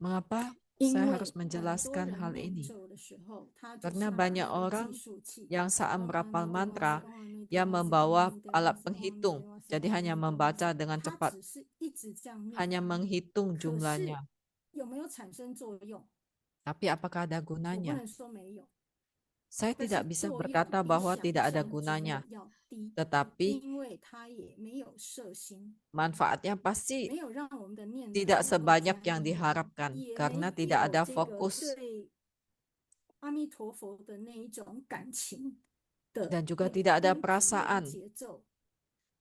Mengapa 因 saya 为 harus 很多 menjelaskan 人 hal 念 ini? 咒的时候，他就 Karena 像 banyak 那个计 orang 数器， yang saat 嗡阿 merapal 弥陀佛 mantra 嗡阿弥陀 yang 佛嗡阿 membawa 弥陀 alat 佛嗡阿弥 penghitung, 陀佛 jadi 嗡阿 hanya 弥陀 membaca 佛， dengan 他 cepat, 只是一直这样念， hanya menghitung 可是 jumlahnya. 有没有产生作用？ Tapi apakah ada 我不 gunanya? 能说没有， Saya 但 tidak 是 bisa 作用 berkata 比 bahwa 想 tidak ada 象中 gunanya, 的要低， tetapi 因为它也没有摄心， manfaatnya pasti 没有让我们的念头 tidak 能够 sebanyak 专 yang 一， diharapkan 也 karena 没 tidak 有 ada 这个 fokus 对阿弥陀佛的那一种感情的 dan juga 那个 tidak ada 音频、那个 perasaan. 节奏、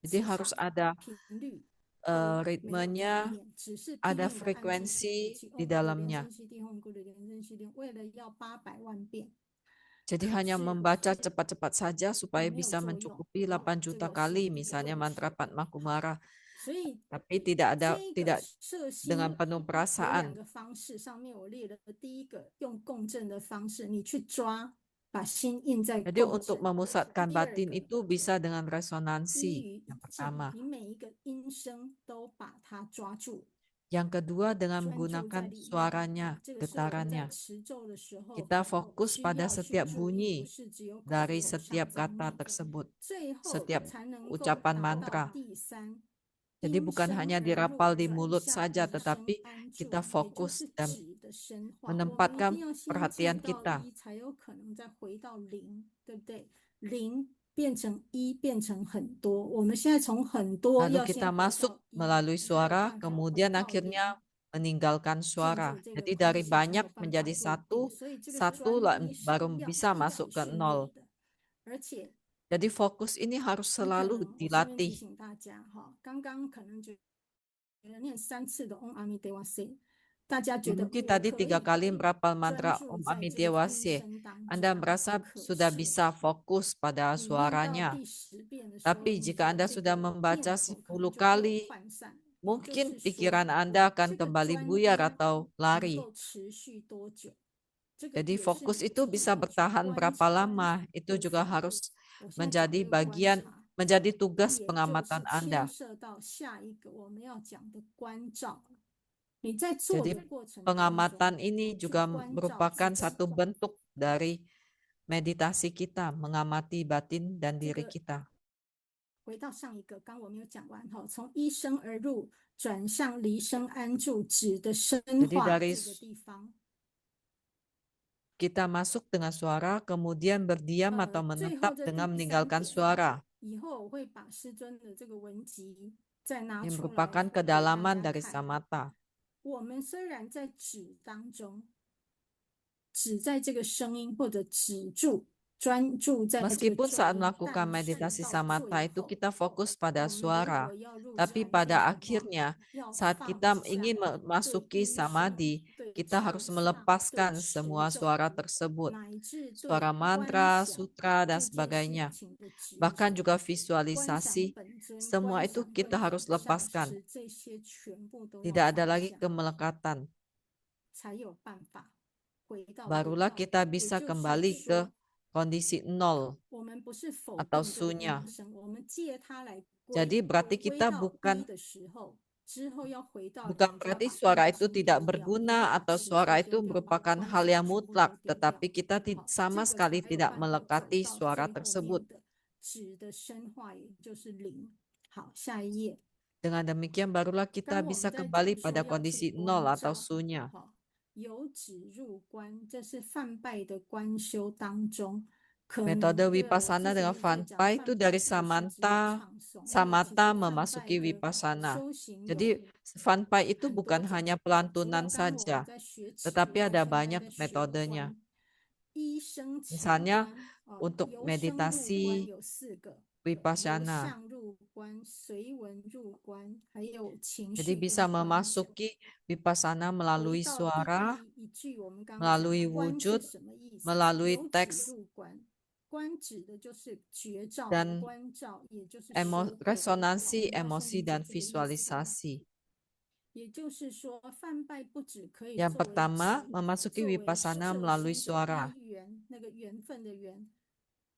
Jadi 磁 harus 场、 ada 频率，没有，没有这样 ritmenya, 念，只是拼 ada 命的按计数 frekuensi 器， di 嗡咕噜连 dalamnya. 声悉地，嗡咕噜连声悉地，为了要800万遍， Jadi 可 hanya 是 membaca cepat-cepat saja 有 supaya 没有 bisa 作用？ mencukupi 好， 8 这 juta 个是 kali 一个 misalnya 问 mantra 题。 Padma 好， Kumara, 所以 tapi tidak 这 ada 一个 tidak 摄 dengan 心 penuh 有两 perasaan. 个方式，上面我列了第一个用共振的方式，你去抓，把心印在 Jadi 共 untuk 振。 memusatkan 第二 batin 个 itu bisa dengan 依 resonansi 于 yang 一境， pertama. 你每一个音声都把它抓住， Yang kedua dengan 专注在 menggunakan 里面。 suaranya, 这个是我们在 getarannya. 持咒的时候 Kita fokus 需 pada 要去 setiap 注意，不 bunyi 是只有口 dari 头上 setiap 这样 kata 念， tersebut, 最后 setiap 才能够 ucapan 达到 mantra. 第三。 Jadi 因 bukan 声 hanya 而入 dirapal di 转 mulut 向 saja, 离声 tetapi 安 kita 住，也就 fokus 是 dan 止的深化。我们一定 menempatkan 要先 perhatian 见到 kita. 一，才有可能再回到零，对不对？零变成一，变成很多。我们现在从很多 Lalu 要 kita 先回 masuk 到一， melalui 才有 suara, 办法回 kemudian 到 akhirnya 零。 meninggalkan 进 suara. 入这个 Jadi 空 dari 性才 banyak 有办法 menjadi 入 satu, 定，所以这个 satu 专一是 baru 要 bisa 一定要 masuk ke 训 nol. 练的，而且 Jadi fokus ini harus 你可 selalu 能我顺便提 dilatih. 醒大家哈，刚刚可能觉得念3次的 Om Ami Devase， 大家觉得 Mungkin 我 tadi 可 3 kali 以 merapal 专 mantra 注 Om 在 Ami 这个音 Dewase. 声当 Anda 中， merasa 可 sudah 是 bisa fokus pada 你念到 suaranya. 第10遍的时候， Tapi 你 jika 的 Anda 这 sudah 个 membaca 念头可 10 能就又 kali, 涣散，也就 mungkin 是说 pikiran Anda 这 akan 个 kembali 专 buyar 一 atau 能 lari. 够持续多久？ 这个 Jadi 也是 fokus 你 itu 自己 bisa 要去 bertahan 观 berapa 察 lama, itu 的 juga 方式。 harus 我现在讲 menjadi 这个观 bagian, 察， menjadi tugas 也就 pengamatan 是牵 Anda. 涉到下一个我们要讲的关照。你在做 Jadi 的过程当中， pengamatan ini 去 juga 关照 merupakan 自己。 satu bentuk dari meditasi kita, mengamati batin dan 这 diri 个 kita. 回到上一个，刚我没有讲完哈，从一声而入转向离声安住，止的深 Jadi 化 dari 这个地方。 kita masuk dengan suara, kemudian berdiam atau 最 menetap 后这 dengan 第3 meninggalkan 点， suara, 以后我会把师尊的这个文集再拿 yang 出来 merupakan 给大 kedalaman 家 dari 看。 samatha. 我们虽然在止当中，止在这个声音或者止住，专注在这个 Meskipun 咒 saat 音， melakukan 但是 meditasi 到 samatha 最 itu 后， kita fokus 我 pada 们如 suara, 果要入 tapi 禅定 pada 的话， akhirnya 要 saat 放 kita 下 ingin 对 memasuki 音声、 samadhi, 对 kita 唱 harus 腔、对 melepaskan 持 semua 咒， suara tersebut, 乃至对 suara 观 mantra, 想 sutra, dan 这件事 sebagainya. 情的执 Bahkan 着。 juga 观想 visualisasi, 本尊、 semua 观 itu 想 kita 会 harus 长、上 lepaskan. 师，这些全部都要 Tidak ada 放 lagi 下， kemelekatan. 才有办法回到零。 Barulah kita 也 bisa 就是 kembali ke 说， kondisi nol 我们不是否 atau 定这个 sunya. 音声，我们借它来 Jadi 归 berarti 归 kita 到 bukan 一的时候，之后要回到 Bukan 零，就要 berarti 把 suara 音 itu 声 tidak 丢掉， berguna 把 atau 执 suara 着 itu 丢掉，把 merupakan 幻 hal 想 yang 全部 mutlak, 都丢掉。 tetapi kita 好， sama 这个 sekali 才有 tidak 办法走 melekati 到 suara 最后 tersebut. 面的止的深化，也就是零。好，下一页。 Dengan demikian barulah kita 刚我 bisa 们在 kembali 讲说 pada 要去 kondisi 关 nol atau 照， sunya. 好，由止入观，这是梵拜的观修当中，可 Metode 能对我之 Vipassana 前 dengan 一直在讲 Vanpa itu 梵拜 dari 不是只有 Samanta, 唱诵，因为其 Samatha 实梵拜 memasuki 的 Vipassana. 修行有 Jadi Vanpa itu 很多 bukan 种， hanya 除了 pelantunan 刚刚我们 saja, 在学持 tetapi 以外， ada 现在 banyak 在学 metodenya. 观。一生起 Misalnya 观， untuk 由生入观 meditasi 有4个。 由 Vipassana. 相入观、随文入观，还有情 Jadi 绪 bisa 跟观想。 memasuki Vipassana 回 melalui 到 suara, 第一句，我们刚刚讲 melalui 观是 wujud, 什么意思？ melalui 由止 teks 入观，观指的就是觉照、 dan 关照，也就是修慧。 resonansi 我们要先 emosi 理解 dan 这个意思哦。 visualisasi. 也就是说，梵拜不只可以 Yang 作为 pertama, 止， memasuki 作为 Vipassana 摄 melalui 心的 suara. 因缘，那个缘分的缘，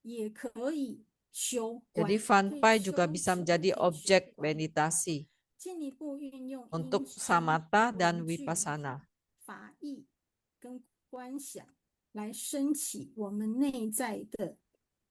也可以修 Jadi 观，可以 Vanpai 修 juga bisa 止， menjadi 可以修 objek 观。 meditasi 进一步运用音 untuk 声、 samatha dan 文句、 vipassana. 法义跟观想来升起我们内在的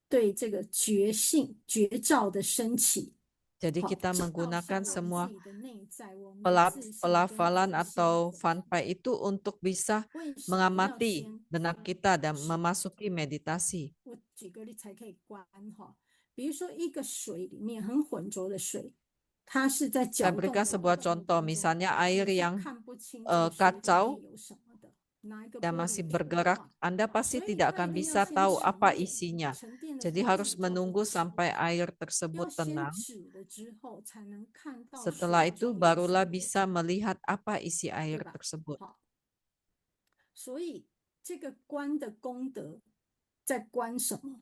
对这个觉性、觉照的升起。 Jadi 好， kita 照 menggunakan 向我们 semua 自己的内在，我们的自信跟 pelafalan 觉性。 atau fanpai itu untuk bisa 为什么要 mengamati 先 benak 从 kita dan 止？ memasuki meditasi. 我举个例才可以观哈，比如说一个水里面很浑浊的水，它是在 Saya 搅动 berikan 的 sebuah 过程 contoh, 当中， misalnya 你 air 是 yang 看不清这个水里面 kacau 有什么的，拿一个 dan 玻璃 masih 瓶 bergerak, 哈， Anda pasti 所以 tidak 它一 akan 定要 bisa 先 tahu 沉 apa 淀， isinya. 沉淀的 Jadi 方 harus 式叫做 menunggu 止， sampai air 要 tersebut 先 tenang. 止了之后才能看到水 Setelah 中 itu 有什 barulah 么， bisa melihat apa isi 对 air 吧？ tersebut. 好，所以这个观的功德在观什么？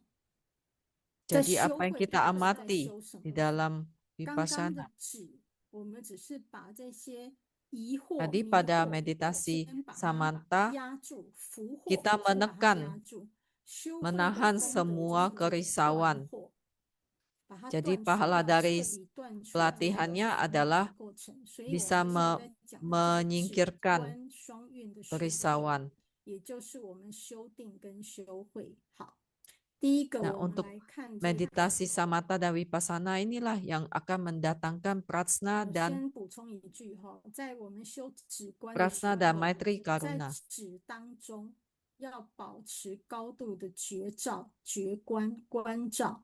在 Jadi 修 apa yang 会 kita 到底在 amati 修什 di 么？ dalam 刚刚的 vipassana. 止，我们只是把这些疑惑、 Tadi 迷 pada 惑 meditasi 先把它 samanta 压住，俘获 kita 先把它压 menekan, 住。修会的 menahan 功德 semua 就是断 kerisauan. 惑，把它 Jadi 断除 pahala 掉，彻 dari 底断除这个 pelatihannya 烦恼 adalah 的过程。所以我 bisa 们现在在讲的这个止 menyingkirkan 观双运的修会， kerisauan. 也就是我们修定跟修会。好，第一个 Nah, 我们 untuk 来看这个。 meditasi samatha dan vipassana inilah yang akan mendatangkan prajna 我 dan 先补充一句哈，在我们修止观的 prajna 时 dan 候， maitri 在 karuna. 止当中要保持高度的觉照、觉观、观照。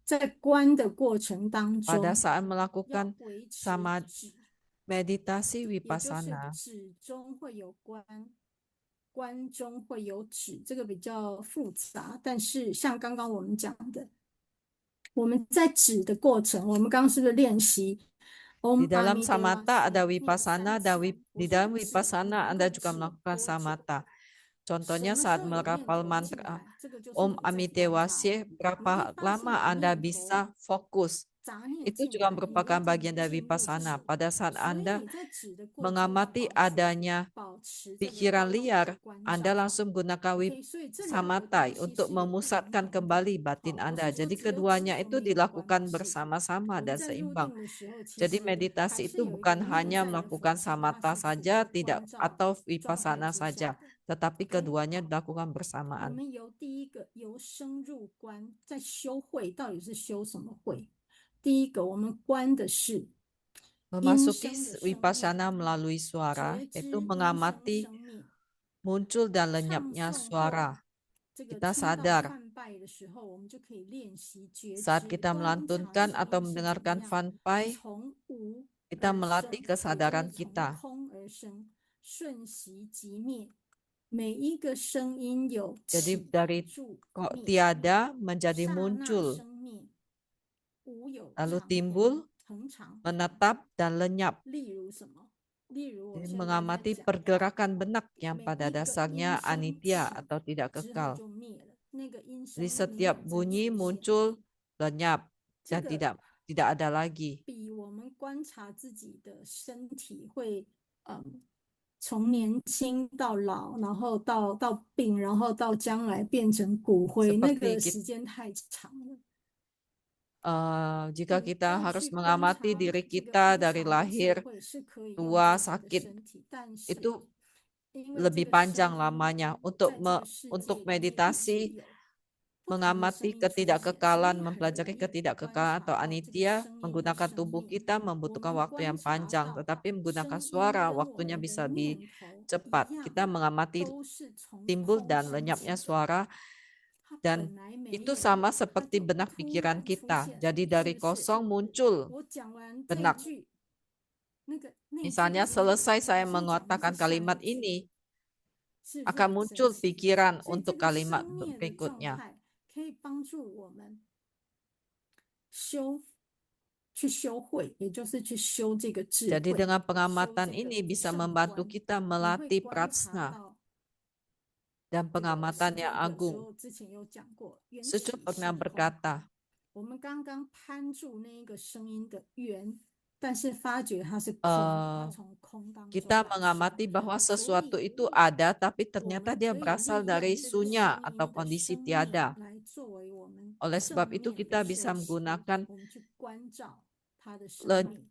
在观的过程当 Pada 中， saat 要 melakukan 维持 sama 止， meditasi 也就是 vipassana, 止中会有观，观中会有止，这个比较复杂。但是像刚刚我们讲的，我们在止的过程，我们刚刚是不是练习 di Om dalam Ami Dewa samatha ada Se 念 vipassana 3 dan 次？ di 我说 dalam 止， vipassana 能 Anda 够 juga 止 melakukan 多久？ samatha. 什 Contohnya 么时 saat 候有念 merapal 头进 mantra 来，这个就是 Om 你在 Ami 观 Dewa 察。 Se, 你会 berapa 发现 lama 有 Anda 念头 bisa fokus? 杂念 Itu 进 juga 来，你 merupakan 要怎么 bagian dari 进入 vipassana. 止？ Pada saat 所以 Anda 你在止的过程要 mengamati 保持 adanya 保持这个 pikiran 高度的 liar, 观 Anda 照。 langsung gunakan OK， 所以这两个 samatha 东西 untuk 是有不同 memusatkan 的。 kembali batin 好，不 Anda. 是说 Jadi 只有止 keduanya 就 itu 没有观，不 dilakukan 是。 bersama-sama 我们 dan 在入 seimbang. 定的时候，其 Jadi 实还 meditasi 是 itu 有一个 bukan 内 hanya 在的佛 melakukan 性，它 samatha 是处 saja, 在 tidak 观照 atau 状态 vipassana 之下 saja, 的。 tetapi OK， keduanya 好， dilakukan 我 bersamaan. 们由第一个由生入观，在修会到底是修什么会？第一个，我们观的是 Memasuki 音声的生灭， vipassana melalui suara, 觉 itu 知音声 mengamati 生灭。 muncul dan 唱 lenyapnya 诵后， suara. 这个 Kita 称道 sadar 梵拜的时候，我们就可以练习觉 saat 知， kita 观察 melantunkan 声 atau 音是怎么 mendengarkan 样， fanpai, 从无 kita 而 melatih 生，也就 kesadaran 是从 kita. 空而生，瞬息即灭。每一个声音有 Jadi 起 dari 住 kok 灭， tiada menjadi 刹那 muncul, 生灭，无有 lalu 长 timbul, 恒恒长。 menetap, dan lenyap. 例如什么？例如我 Jadi 现在在 mengamati 讲， pergerakan benak yang 每 pada 一个 dasarnya 音声 anitya 起 atau tidak 之后 kekal. 就灭了，那个音 Jadi 声没 setiap 有再 bunyi 出现。 muncul, lenyap, 这 dan 个 tidak ada lagi. 比我们观察自己的身体会，从年轻到老，然后到病，然后到将来变成骨灰，那 Seperti 个 kita, 时间太长了。 jika 你 kita 要 harus 去观 mengamati 察 diri 这个 kita 非 dari 常的智 lahir, 慧是可以用 tua, 在自己的 sakit, 身体，但是 itu 因为这 lebih 个声 panjang 音 lamanya. Untuk 在这个世界 untuk 里面一直 meditasi, 有不同的声 mengamati 音出现，所 ketidakkekalan, 以很 mempelajari 容易观 ketidakkekalan 察 atau 到这个 anitya, 声音的 menggunakan 生 tubuh 灭。 kita 我 membutuhkan 们 waktu 观 yang 察 panjang, 到 tetapi menggunakan 声音 suara 跟我 waktunya 们的 bisa 念 lebih 头一 cepat. 样， Kita mengamati 都是从 timbul 空 dan 升起 lenyapnya 的。 suara 它 dan 本来没 itu 有， sama 它 seperti 就 benak 突 pikiran 然出 kita. 现， Jadi 是 dari 不是？ kosong muncul 我讲完这一 benak. 句，那个内在 Misalnya 的声音， selesai 我 saya 先讲的 mengatakan 是上一 kalimat 句， ini, 是不是 akan 很神 muncul 奇？ pikiran 所以这 untuk 个 kalimat 生灭的状 berikutnya. 态可以帮助我们去修会，也就是去修这个智 Jadi 慧， dengan 修 pengamatan 这 ini 个 bisa 圣 membantu 观。 kita 你会 melatih 观察 prajna 到 dan 这个 pengamatan 这 yang 有时 agung. 候之前有讲过缘 Sucu 起 pernah 性空。 berkata, 我们刚刚攀住那一个声音的缘，但是发觉它是空，它从空当中 kita 来生， mengamati bahwa 所 sesuatu 以 itu ada, tapi 我 ternyata 们 dia 可以 berasal 利 dari 用这个 sunya 声 atau 音的 kondisi 生灭 tiada. 来作为我们 Oleh 正 sebab itu 面的 kita bisa 修持， menggunakan 我们去关照它的生 le- 命。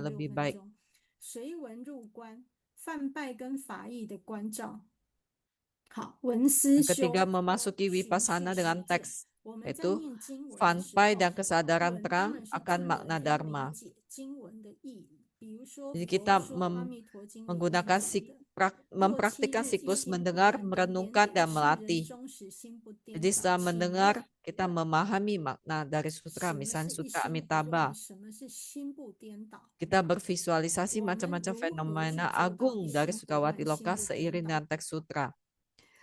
lebih baik. 随文入关，梵拜跟法义的关照。好，文思 Yang 修 ketiga, memasuki 循序 vipassana 实 dengan 践。 teks, 我们在 yaitu 念经文的时 fanpai 候， dan kesadaran 文当 terang 然是 akan 尽 makna 人的理 dharma. 解经文的意义。比如说 Jadi 佛 kita 说《阿弥陀经》里面 menggunakan 讲的， mempraktikkan 过七日 siklus 一心不 mendengar, 乱根边 merenungkan, 倒， dan 世人 melatih. 终时心不颠 Jadi 倒， setelah 请问 mendengar, kita memahami makna dari 什 sutra, 么 misalnya 是一 sutra 心不乱？ Amitabha. 什么是心不颠倒？ Kita bervisualisasi 我们 macam-macam 如何去 fenomena 做到 agung 一 dari 心不乱、 Sukawati 心 Loka 不颠 seiring 倒？ dengan teks sutra.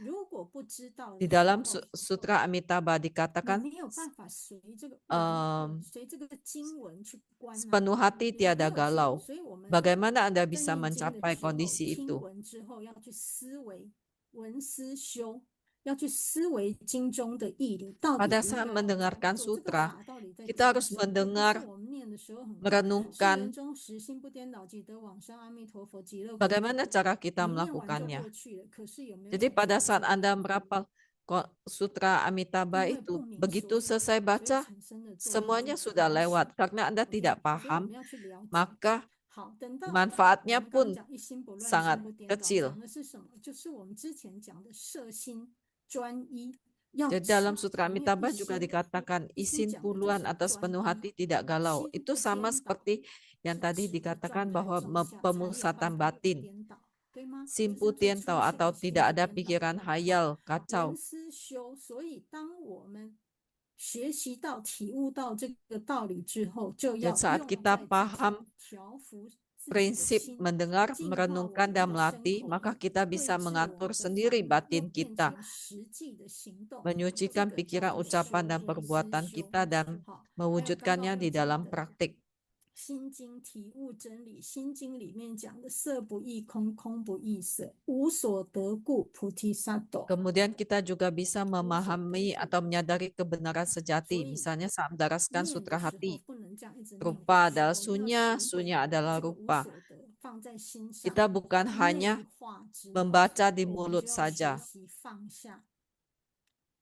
如果不知道 Di 的时 dalam 候， sutra Amitabha 你 dikatakan 没有办法随这个 em, 随这个经文去观啊， sepenuh hati 你还没 tiada 有去， galau. 所以我们 Bagaimana Anda 在 bisa 念经的 mencapai 时候， kondisi 听 itu? 文之后要去思维，文思修，要去思维经中的义理，到底 Pada 应 saat 该要怎么 mendengarkan 做？这个 sutra, 法到底在 kita 讲 harus 什么？而不是 mendengar, 我们念的时候很快，世 merenungkan 人终时心不颠倒，即得往生，阿弥陀佛，极乐国土。 bagaimana cara kita 你念完就 melakukannya. 过去了，可是有没有 Jadi 产 pada 生 saat 作 Anda 用？ merapal sutra 因 Amitabha 为 itu, 不明 begitu 说， selesai 所以 baca, 产生的作用 semuanya 就 sudah 明 lewat. 显。 Karena Anda OK， tidak 所以我 paham, 们要去了解。 maka 好，等到我 manfaatnya 们刚刚 pun 讲一心不乱、 心 sangat 不颠倒， 讲 kecil. 的是什么？就是我们之前讲的摄心专一，要 Jadi 起 dalam sutra 有没有一 Amitabha juga 心？ dikatakan 一心 isin 讲的就 puluhan 是 atau 专 sepenuh 一， hati tidak galau. 心 Itu 不 sama 颠倒， seperti yang 是 tadi 持的 dikatakan 状态 bahwa 中下才有办 pemusatan 法不 batin. 颠倒，对吗？这 Simpu 是最 tientau 初始 atau 的心 tidak 不 ada 颠倒。 pikiran 好， hayal, 文 kacau. 思修，所以当我们学习到、体悟到这个道理之后，就 Dan 要 saat 用 kita 在自己 paham 调服自己的 prinsip 心， mendengar, 净化我 merenungkan, 们 dan 的身 melatih, 口 maka 意， kita 对 bisa 治我 mengatur 们的 sendiri 烦恼， 又 batin 变 kita, 成实际的行动。这 menyucikan 个叫 pikiran, 做 ucapan, 修 dan 文思 perbuatan 修。 kita dan 好，还有刚刚我 mewujudkannya 们 di 讲 dalam 的 praktik. 心经体悟真理，心经里面讲的色不异空，空不异色，无所得故，菩提萨埵。 Kemudian kita juga bisa memahami Uso atau menyadari kebenaran sejati. Soi, Misalnya saat mendaraskan 念 sutra 的时候 hati. 不能这样一直念 Rupa 过去， adalah 我们要 sunya, 学会 sunya adalah 这个无 rupa. 所得放在心上， Kita bukan 内 hanya 化之后， membaca di 我们 mulut 就要学 saja, 习放下，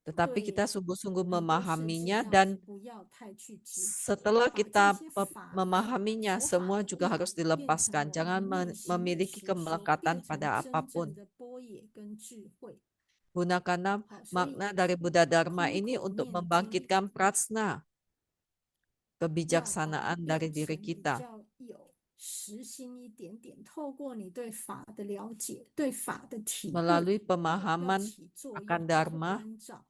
tetapi 对 kita sungguh-sungguh 很多事情 memahaminya 要 dan 不要太去执着， setelah 把这 kita 些法 memahaminya, 佛法 semua 的 juga 义 harus 变成 dilepaskan. 我 Jangan 们内心的 memiliki 实修， kemelekatan 变成 pada 真正 apapun. 的般若跟智慧。 Gunakanlah 好，所以 makna dari Buddha Dharma 空 ini 口 untuk 念经 membangkitkan prajna, 要把它 kebijaksanaan dari 变 diri 成比 kita. 较有实心一点点，透过你对法的了解、对法的体悟， Melalui 要 pemahaman 起作 akan 用，去 Dharma, 关照。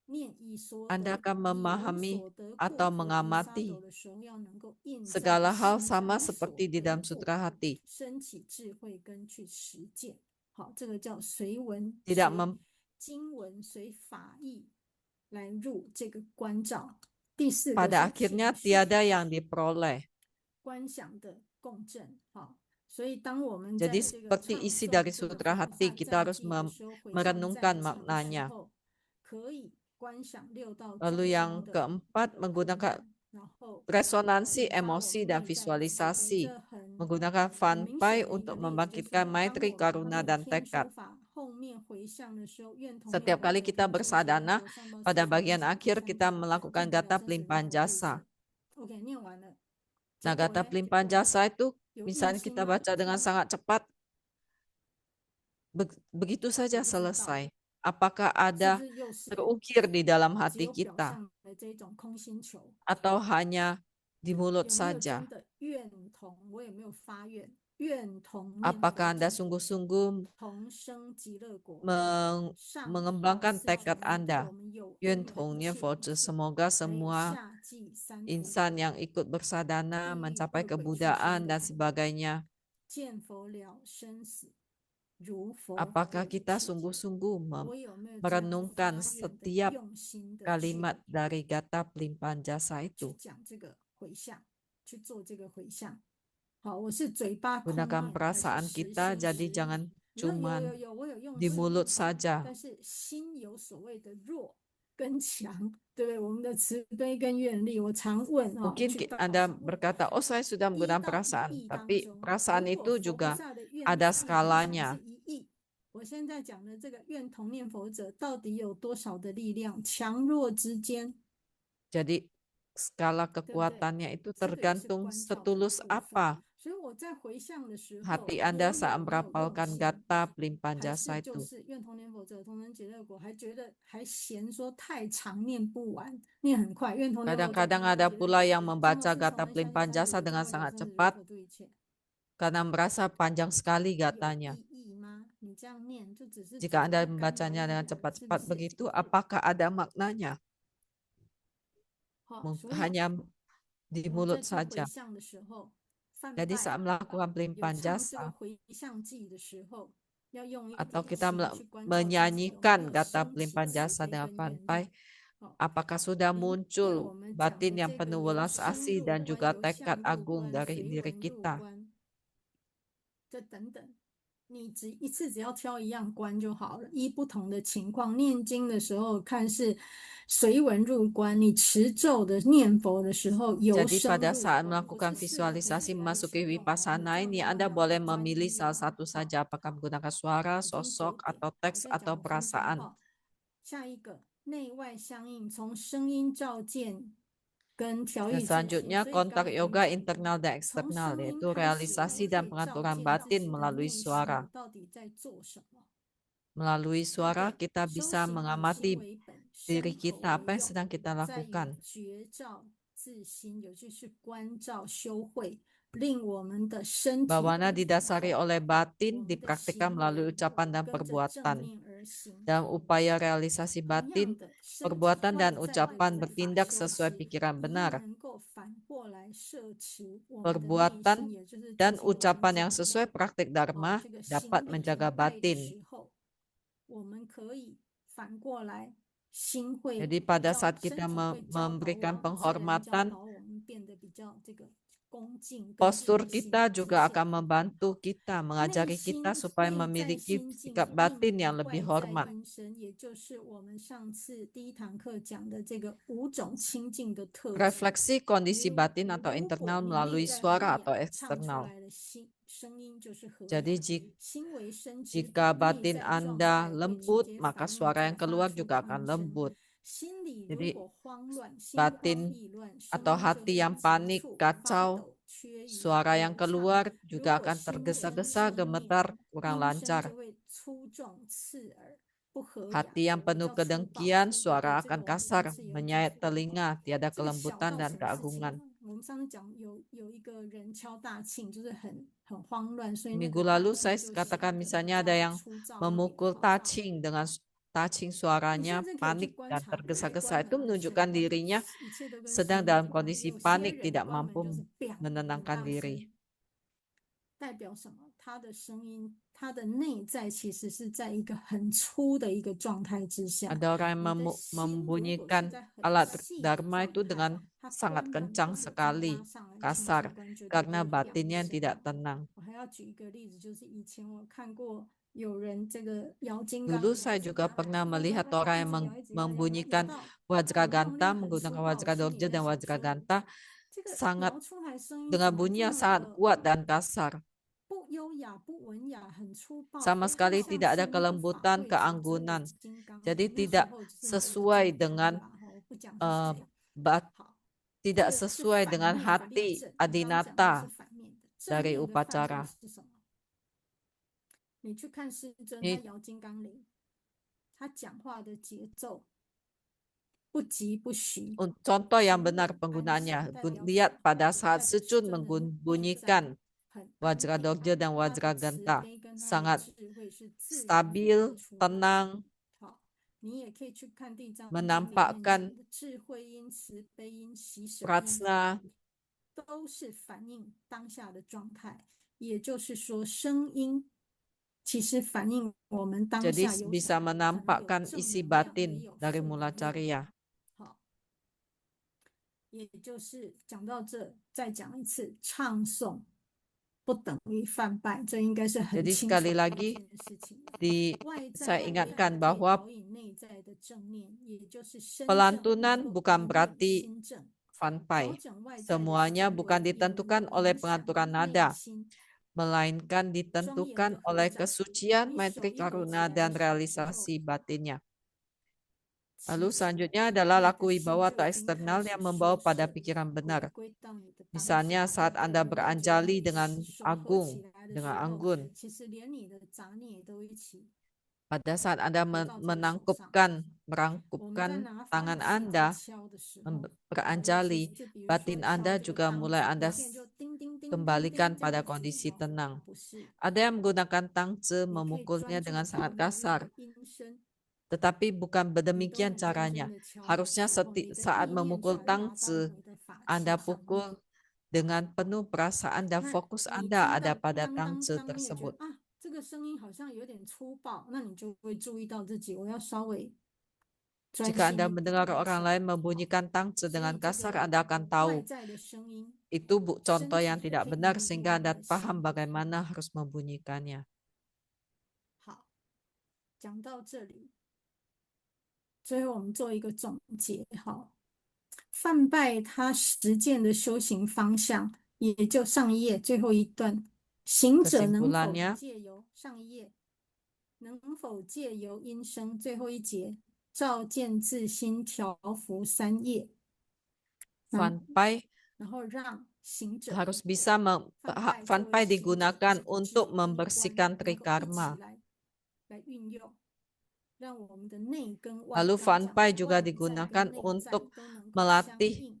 念已说 Anda 得， akan 以无 memahami 所得故， atau 菩提萨 mengamati 埵的时候，要能够印在 segala hal 心 sama 上，无所 seperti di 得 dalam 故， sutra hati. 升起智慧跟去实践。好，这个叫随文 Tidak 随经文随法义来入这个关照。第四个 pada 是 akhirnya 情绪 tiada yang diperoleh. 观想的共振。好，所以当我们 Jadi 在这个 seperti 唱 isi 诵 dari 这个 sutra 佛菩 hati, 萨 kita 赞 harus 记的时候，回向 merenungkan 赞唱的时 maknanya. 候，可以观想六道众 Lalu 生 yang 的 keempat, 苦 menggunakan 难，然后 resonansi 引发我 emosi 们 dan 内在的慈悲， visualisasi. 这很 Menggunakan 很明 fanpai 显的一个 untuk 例子，就是 membangkitkan 当 maitri, 我们 karuna, 每 dan 天 tekad. 修法后面回向的时候，愿同念 Setiap 佛 kali 者 kita 同修学 bersadana, 佛上报四 pada 重 bagian 恩 akhir 常 kita 常 melakukan 应得了 gata 生死 pelimpahan 轮回弟子。 jasa. OK， 念完了， Nah, 结果 gata 呢？ pelimpahan jasa itu 有印 misalnya 心 kita 吗？ baca dengan sangat cepat, begitu 我 saja 不知道， selesai. Apakah 是不 ada 是又是 terukir di dalam 只 hati 有表 kita 象的这种空心球？ atau hanya di mulut 有没有 saja? 真的愿同？我有没有发愿？愿同念 Apakah 佛 Anda 者 sungguh-sungguh 同生极乐国， 上 mengembangkan 好四 tekad 重恩，对 Anda? 我们有 Yun 恩的 Tong 一 Nian 切 Fo 一 Zhi, 切， semoga 还有 semua 下济三途， insan yang ikut bersadana 地狱 mencapai 恶鬼畜 kebudaan 生 dan 的苦， sebagainya. 见佛了生死，如佛 Apakah 为 kita 切。 sungguh-sungguh 我有没有这样发 merenungkan 愿的 setiap 用心的去 kalimat dari gata pelimpahan jasa 去 itu? 讲这个回向，去做这个回向？好，我是嘴巴空 Gunakan 念还 perasaan 是实 kita, 心 jadi 实意？ jangan 你说 cuman 有，我有用 di 心， mulut saja. 但是心有所谓的弱跟强，对不对？我们的慈悲跟愿力，我常问哦， Mungkin 去道 Anda 场问， berkata, oh saya sudah 一 menggunakan 到一 perasaan. 亿当 Tapi 中， perasaan 如果 itu 佛菩 juga 萨的愿 ada 力是 skalanya. 1亿，我现在讲的这个愿同念佛者到底有多少的力量？强弱之间， Jadi skala 对不对？ kekuatannya itu 这个也是 tergantung 关照的一 setulus 部分。 apa 所以我在回向的时候， hati Anda saat merapalkan gata pelimpahan 还 jasa 是就 itu. 是愿同年佛者同人解乐果，还觉得还嫌说太长念不完，念很快。愿同年佛者 Kadang-kadang 同人 ada 解乐 pula 果， yang 将 membaca 我是 gata 从人相 pelimpahan 续三 jasa 解 dengan 教会 sangat 有真 cepat 佛度一切。 karena merasa panjang sekali 有 gatanya. 意义吗？你这样念就只是 Jika 嘴 Anda 巴干咬 membacanya 一 dengan 口，是不 cepat-cepat 是？ begitu, apakah ada maknanya? 好，所以 Hanya di 我们 mulut 在做回 saja. 向的时候，泛 Jadi 拜 saat melakukan 有 pelimpahan 唱这个 jasa 回向记的时候，要用一 atau 点 kita 心去关照自己有没 menyanyikan 有 gata 升起 pelimpahan 慈 jasa 悲 dengan 跟愿 fanpai, 力。好， apakah sudah 因为 muncul 我们讲 batin 的 yang 这个 penuh 由 welas 身 asih 入 dan 关， juga 由 tekad 相入 agung 关， dari 随 diri 文入 kita. 关，这等等。 你一次只要挑一样关就好了，依不同的情况念经的时候看是随文入关，你持咒的念佛的时候由 Jadi 声 pada 入 saat 关， 我 melakukan 这4个比 visualisasi 起来 memasuki 使用， 你 vipassana 这样 ini, 用 Anda 的 boleh 专 memilih 一 salah 哦。 satu 好， saja, apakah menggunakan suara, 已经9 sosok, 点， atau 我 teks 再 atau 讲5分钟 perasaan. 哈。下一个内外相应，从声音照见跟调 Dan 御自心， selanjutnya 所以 kontak 刚已经 yoga 讲了， internal dan 从 eksternal, 声音 yaitu 开始，我们 realisasi 可 dan 以照 pengaturan 见自 batin 己的 melalui 内心， suara. 我到底在做什么。 Melalui 对不 suara 对？ kita 修 bisa 行以心 mengamati 为本， diri 身口 kita, 为 apa yang 用， sedang kita 在于 lakukan. 觉照自心，有就是关照修慧，令我们的身体 Bhawana 跟 didasari 口， oleh 我 batin 们的 dipraktikkan 行 melalui 为 ucapan dan 跟着正 perbuatan. 念而行。 Dalam upaya realisasi 同样 batin, 的，身体 perbuatan 外 dan 在 ucapan 无法 bertindak 修 sesuai 持， pikiran 一样 benar. 能够反过来摄持我们的内心， Perbuatan 也就是昨 dan 天我们 ucapan 讲 yang 的。 sesuai praktik 哦， dharma 这个 dapat 行礼 menjaga 拜的 batin. 时候，我们可以反过来，心会 Jadi 比 pada 较 saat 身 kita 体会教导 memberikan 我们，自然教 penghormatan, 导我们变得比较这个恭敬跟 postur 静心 kita 直 juga 线。 akan membantu kita, 内 mengajari kita 心 supaya 内在 memiliki 心境 sikap 应 batin 于 yang lebih 外在 hormat. 因身，也就是我们上次第1堂课讲的这个5种清净的特质。 Refleksi kondisi 因为 batin atau 如果 internal 你内 melalui 在 suara 和 atau 雅，唱出 eksternal. 来的声音就是和 Jadi 雅，心为身之 jika 本，内 batin 在状 Anda 态会直 lembut, 接 maka 反映 suara 在 yang 发 keluar 出 juga 的 akan 音声。 lembut. 心里如 Jadi 果慌乱，心慌 batin 意乱，声 atau 音就 hati 会 yang 急 panik, 促、发 kacau, 抖、缺遗、 suara 不 yang 流畅。 keluar 如 juga 果 akan 心生 tergesa-gesa, 气念， gemetar, kurang 音声就 lancar. 会粗重刺耳，不和雅， Hati yang 比 penuh 较粗暴。 kedengkian, 对不对？ suara 这个 akan 我们上 kasar, 次有讲 menyayat 过。 telinga, tiada 这个小 kelembutan 到 dan 什么事情 keagungan. 呢？我们上次讲有一个人敲大磬，就是很慌乱，所以那 Minggu 个大 lalu 磬 saya 就响 katakan 得比 misalnya ada 较 yang 粗糙一点。 memukul 好， tacing dengan tacing 你 suaranya 甚至可以去 panik 观 dan 察，开 tergesa-gesa 关 itu 门而 menunjukkan 全关， dirinya 一切都跟 sedang 声音 dalam 有关。 kondisi 有些 panik, 人 tidak 关门就 mampu 是 bang 很 menenangkan 大 diri. 声，代表什么？他的声音，他的内在其实是在一个很粗的一个状态之下。 Ada orang yang 你的心如果是 membunyikan 在很 alat 细的 dharma 状 itu 态， dengan 它 sangat 关门 kencang 会有这么拉 sekali, 上来，轻 kasar, 轻关，绝对不 karena 会 bang batinnya 一 yang 声。 tidak tenang. 我还要举一个例子，就是以前我看过有人这个摇金刚 Dulu 铃， saya 就是 juga 叭 pernah 叭叭 melihat 叭叭 orang 一 yang 直摇，一直摇，摇 membunyikan 到 wajraganta 很用力、很粗 menggunakan 暴，心里 wajradorja 也 dan 在想说， wajraganta 这个 sangat 摇出来声音 dengan 怎么这 bunyi yang 么 sangat 的 kuat dan kasar. 不优雅、不文雅、很粗暴， Sama 不 sekali 像 tidak ada 是那个法 kelembutan, 会组织的 keanggunan. 金刚 Jadi 铃。那时 tidak 候就是某一个 sesuai 金刚 dengan 啦，我不讲是 eh, 谁。 bat, 好， tidak 这个是 sesuai 反 dengan 面的例 hati 证。我刚讲的是 adinata 反面的，正 dari 面的范例 upacara. 是什么？你去看师尊， Ini 他摇金刚铃，他讲话的节奏不急不徐， contoh yang 平 benar 稳安 penggunaannya. 详，代表什 Lihat 么？ pada 代 saat 表师 Secun 尊的内在 membunyikan 很安定， wajradorja dan 他的慈 wajraganta 悲跟他的 sangat 智慧是自然流 stabil, 露出来的。 tenang, 好，你也可以去看地藏经里面 menampakkan 讲的智慧音、慈悲音、喜舍音， prajna, 都是反映当下的状态。也就是说，声音其实反映我们当 jadi 下有什 bisa 么，可能有 menampakkan 正 isi 能量，也 batin 有 dari 负能 mula 量。 cahaya. 好，也就是讲到这，再讲一次，唱诵不等于泛拜，这应该是很 Jadi 清楚 sekali 一 lagi 件事情。 外在 saya 外 ingatkan 在可以 bahwa 导引内在的正念，也就是身正 pelantunan 能够 bukan 引领 berarti 心正， fanpai. 调整外在的 Semuanya 行 bukan 为，也能 ditentukan 够 oleh 影响 pengaturan 内 nada, 心。 melainkan 庄严的 ditentukan 合 oleh 掌， kesucian, 你手 metrik 一合起 karuna 来的 dan 时候， realisasi batinnya. Lalu selanjutnya adalah laku wibawa atau eksternal yang membawa pada pikiran benar. Misalnya saat Anda beranjali dengan agung, dengan anggun. Pada saat Anda merangkupkan tangan Anda, beranjali, batin Anda juga mulai Anda kembalikan pada kondisi tenang. Ada yang menggunakan tangce memukulnya dengan sangat kasar. Tetapi bukan demikian caranya. Harusnya saat memukul tangce, Anda pukul dengan penuh perasaan dan fokus Anda ada pada tangce tersebut. Jika Anda mendengar orang lain membunyikan tangce dengan kasar, Anda akan tahu itu contoh yang tidak benar sehingga Anda paham bagaimana harus membunyikannya. 讲到这里，最后我们做一个总结。好，梵拜它实践的修行方向，也就上一页最后一段，行者能否借由上一页，能否借由音声最后一节，照见自心调伏3页。Fanpai 然后让行者 harus bisa fanpai digunakan untuk membersihkan trikarma. Lalu fanpai juga digunakan untuk melatih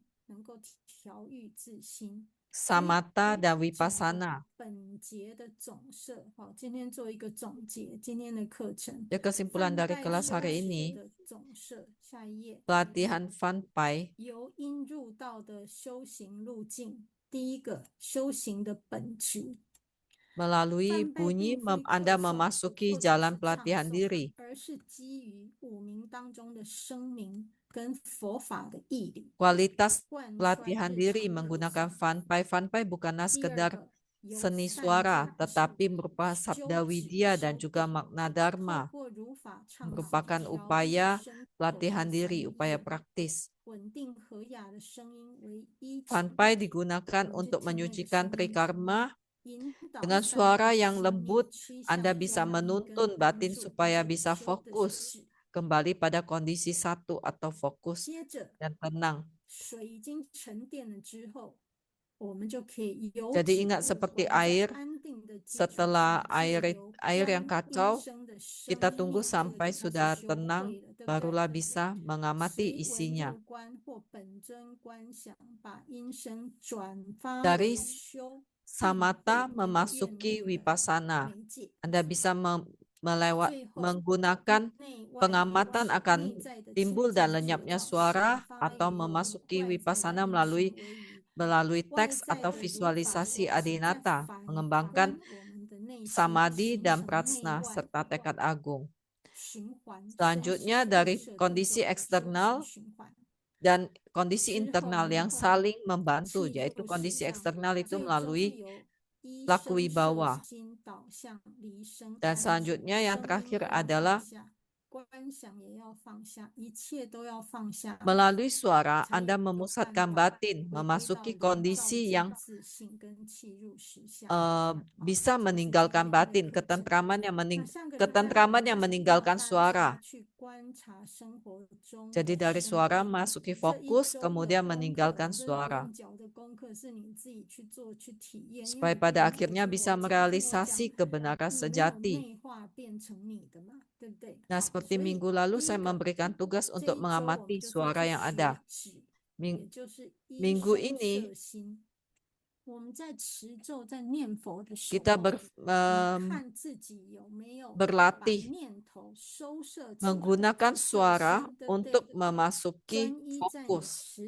samatha dan vipassana. Ya, kesimpulan dari kelas hari ini, pelatihan fanpai melalui bunyi Anda memasuki jalan pelatihan diri. Kualitas pelatihan diri menggunakan fanpai. Fanpai bukanlah sekedar seni suara, tetapi merupakan sabda widya dan juga makna dharma. Merupakan upaya pelatihan diri, upaya praktis. Fanpai digunakan untuk menyucikan trikarma. Dengan suara yang lembut, Anda bisa menuntun batin supaya bisa fokus kembali pada kondisi satu atau fokus dan tenang. Jadi ingat seperti air, setelah air yang kacau, kita tunggu sampai sudah tenang, barulah bisa mengamati isinya. Dari samatha memasuki vipassana. Anda bisa menggunakan pengamatan akan timbul dan lenyapnya suara atau memasuki vipassana melalui teks atau visualisasi adinata, mengembangkan samadhi dan prajna serta tekad agung. Selanjutnya dari kondisi eksternal dan kondisi internal yang saling membantu, yaitu kondisi eksternal itu melalui laku wibawa. Dan selanjutnya yang terakhir adalah melalui suara Anda memusatkan batin, memasuki kondisi yang bisa meninggalkan batin, ketentraman yang meninggalkan suara. Jadi dari suara masuki fokus, kemudian meninggalkan suara. Supaya pada akhirnya bisa merealisasi kebenaran sejati. Nah, seperti minggu lalu saya memberikan tugas untuk mengamati suara yang ada. Minggu ini kita berlatih menggunakan suara untuk memasuki fokus.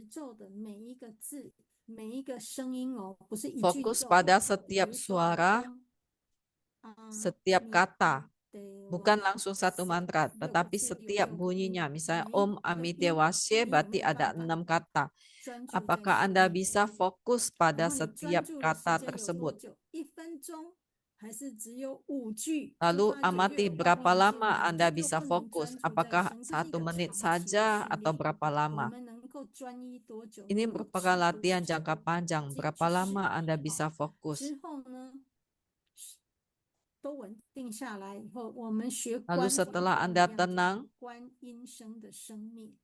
Fokus pada setiap suara, setiap kata. Bukan langsung satu mantra, tetapi setiap bunyinya. Misalnya Om Amitewasye berarti ada 6 kata. Apakah Anda bisa fokus pada setiap kata tersebut? Lalu amati berapa lama Anda bisa fokus. Apakah 1 menit saja atau berapa lama? Ini merupakan latihan jangka panjang. Berapa lama Anda bisa fokus? 都稳定下来以后，我们学 Lalu 观 setelah Anda 一样叫 tenang, 观音声的生灭。